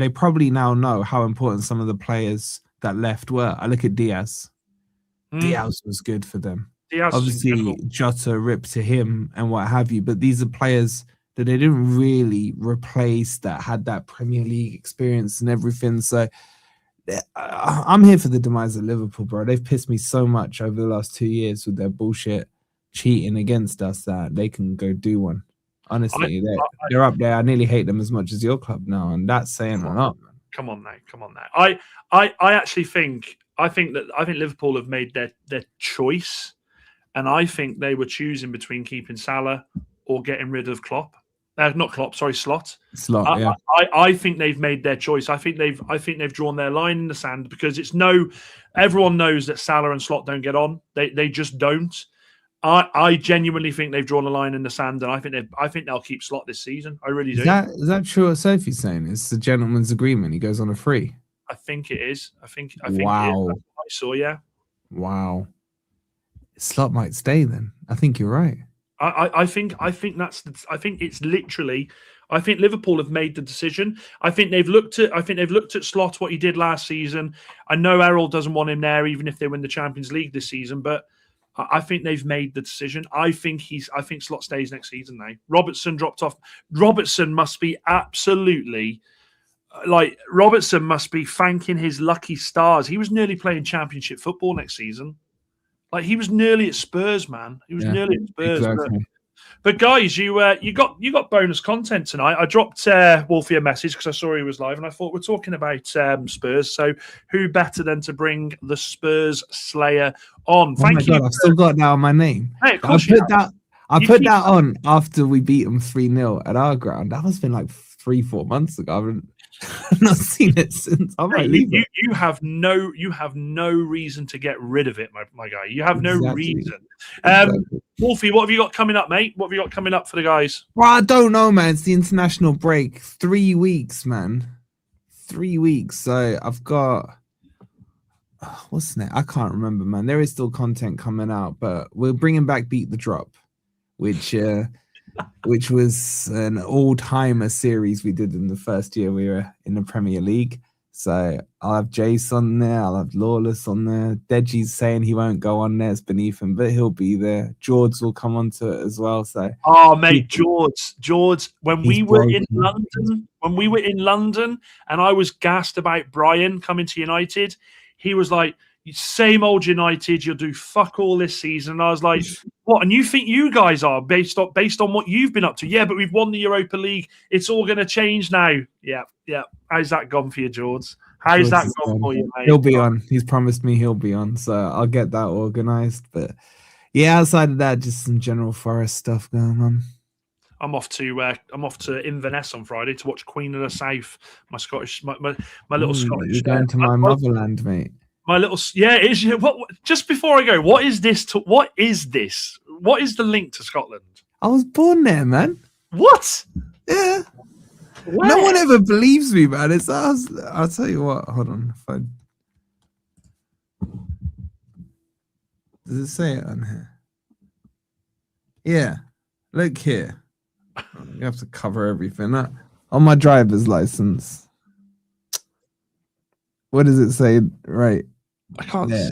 probably now know how important some of the players that left were. I look at Diaz. Diaz was good for them. Obviously, Jota ripped to him and what have you, but these are players that they didn't really replace that had that Premier League experience and everything. So I'm here for the demise of Liverpool, bro. They've pissed me so much over the last 2 years with their bullshit cheating against us that they can go do one. Honestly, they're up there. I nearly hate them as much as your club now, and that's saying a lot. Come on now. I actually think Liverpool have made their choice, and I think they were choosing between keeping Salah or getting rid of Klopp. Not Klopp, sorry, Slot. Yeah. I think they've made their choice. I think they've drawn their line in the sand because everyone knows that Salah and Slot don't get on. They just don't. I genuinely think they've drawn a line in the sand, and I think they'll keep Slot this season. I really do. Is that true? What Sophie's saying? It's a gentleman's agreement. He goes on a free. I think it is. I think. Wow. It is. I saw. Yeah. Wow. Slot might stay then. I think you're right. I think it's literally. I think Liverpool have made the decision. I think they've looked at Slot, what he did last season. I know Errol doesn't want him there, even if they win the Champions League this season, but I think they've made the decision. I think Slot stays next season now. Robertson dropped off. Robertson must be absolutely Robertson must be thanking his lucky stars. He was nearly playing Championship football next season. Like, he was nearly at Spurs, man. He was nearly at Spurs. Exactly. But guys, you got bonus content tonight. I dropped Wolfie a message because I saw he was live, and I thought we're talking about Spurs. So who better than to bring the Spurs Slayer on? Thank you. God, I've still got that on my name. Hey, I put that on after we beat them 3-0 at our ground. That must have been like 3-4 months ago. I've not seen it since. I might leave it. You have no reason to get rid of it, my guy. You have no reason. Wolfie, what have you got coming up, mate? What have you got coming up for the guys? Well, I don't know, man. It's the international break. 3 weeks, man. 3 weeks. So I've got what's next? I can't remember, man. There is still content coming out, but we're bringing back Beat the Drop, which was an all-timer series we did in the first year we were in the Premier League. So I'll have Jace on there. I'll have Lawless on there. Deji's saying he won't go on there. It's beneath him, but he'll be there. George will come onto it as well. So, mate, George, when we were in London, and I was gassed about Brian coming to United, he was like, Same old United. You'll do fuck all this season. And I was like, what? And you think you guys are based on what you've been up to? Yeah, but we've won the Europa League. It's all going to change now. Yeah. How's that gone for you, George? How's that gone for you, mate? He'll be on. He's promised me he'll be on, so I'll get that organised. But yeah, outside of that, just some general Forest stuff going on. I'm off to Inverness on Friday to watch Queen of the South. My little Scottish. You're going to my motherland, mate. My little, yeah, it is. What? Just before I go, what is this? What is this? What is the link to Scotland? I was born there, man. What? Yeah. Where? No one ever believes me, man. I'll tell you what. Hold on. Does it say it on here? Yeah. Look here. You have to cover everything up. On my driver's license. What does it say? Right. I can't see.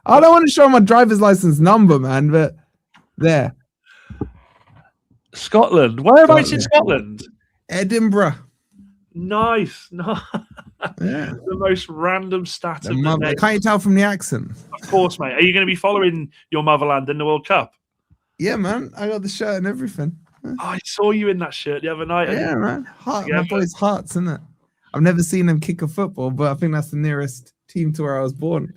I don't want to show my driver's license number, man, but there. Scotland. Whereabouts in Scotland? Edinburgh. Nice. No. Yeah. The most random stat of the day. Can't you tell from the accent? Of course, mate. Are you going to be following your motherland in the World Cup? Yeah, man. I got the shirt and everything. Oh, I saw you in that shirt the other night. Yeah, man. My boy's Hearts, isn't it? I've never seen him kick a football, but I think that's the nearest team to where I was born.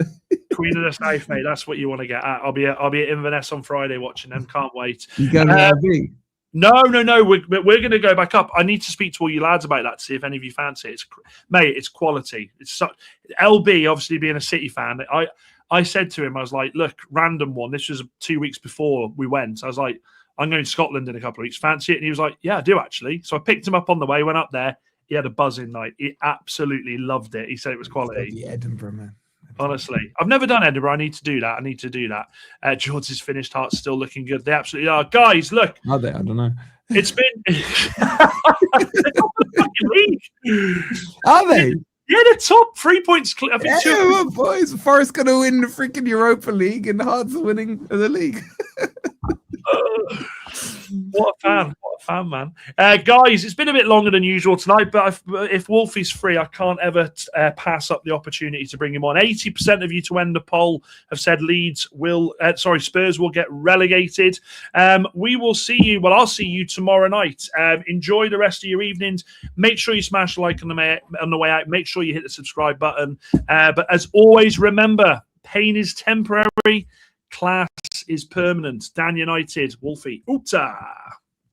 Queen of the South, mate. That's what you want to get at. I'll be at Inverness on Friday watching them. Can't wait. You going to LB? No. We're going to go back up. I need to speak to all you lads about that to see if any of you fancy it. Mate, it's quality. It's LB, obviously being a City fan. I said to him, I was like, look, random one. This was 2 weeks before we went. I was like, I'm going to Scotland in a couple of weeks. Fancy it? And he was like, yeah, I do actually. So I picked him up on the way, went up there. He had a buzzing night. He absolutely loved it. He said it was quality. Edinburgh, man. Honestly, I've never done Edinburgh. I need to do that. George's finished Hearts still looking good. They absolutely are. Guys, look. Are they? I don't know. It's been. Are they? Yeah, the top 3 points. I think yeah, boys. Forest going to win the freaking Europa League and Hearts are winning the league. What a fan, man. Guys, it's been a bit longer than usual tonight, but if Wolfie's free, I can't ever pass up the opportunity to bring him on. 80% of you to end the poll have said Spurs will get relegated. We will see you. Well, I'll see you tomorrow night. Enjoy the rest of your evenings. Make sure you smash a like on the way out. Make sure you hit the subscribe button. But as always, remember, pain is temporary. Class is permanent. Dan United, Wolfie, Uta.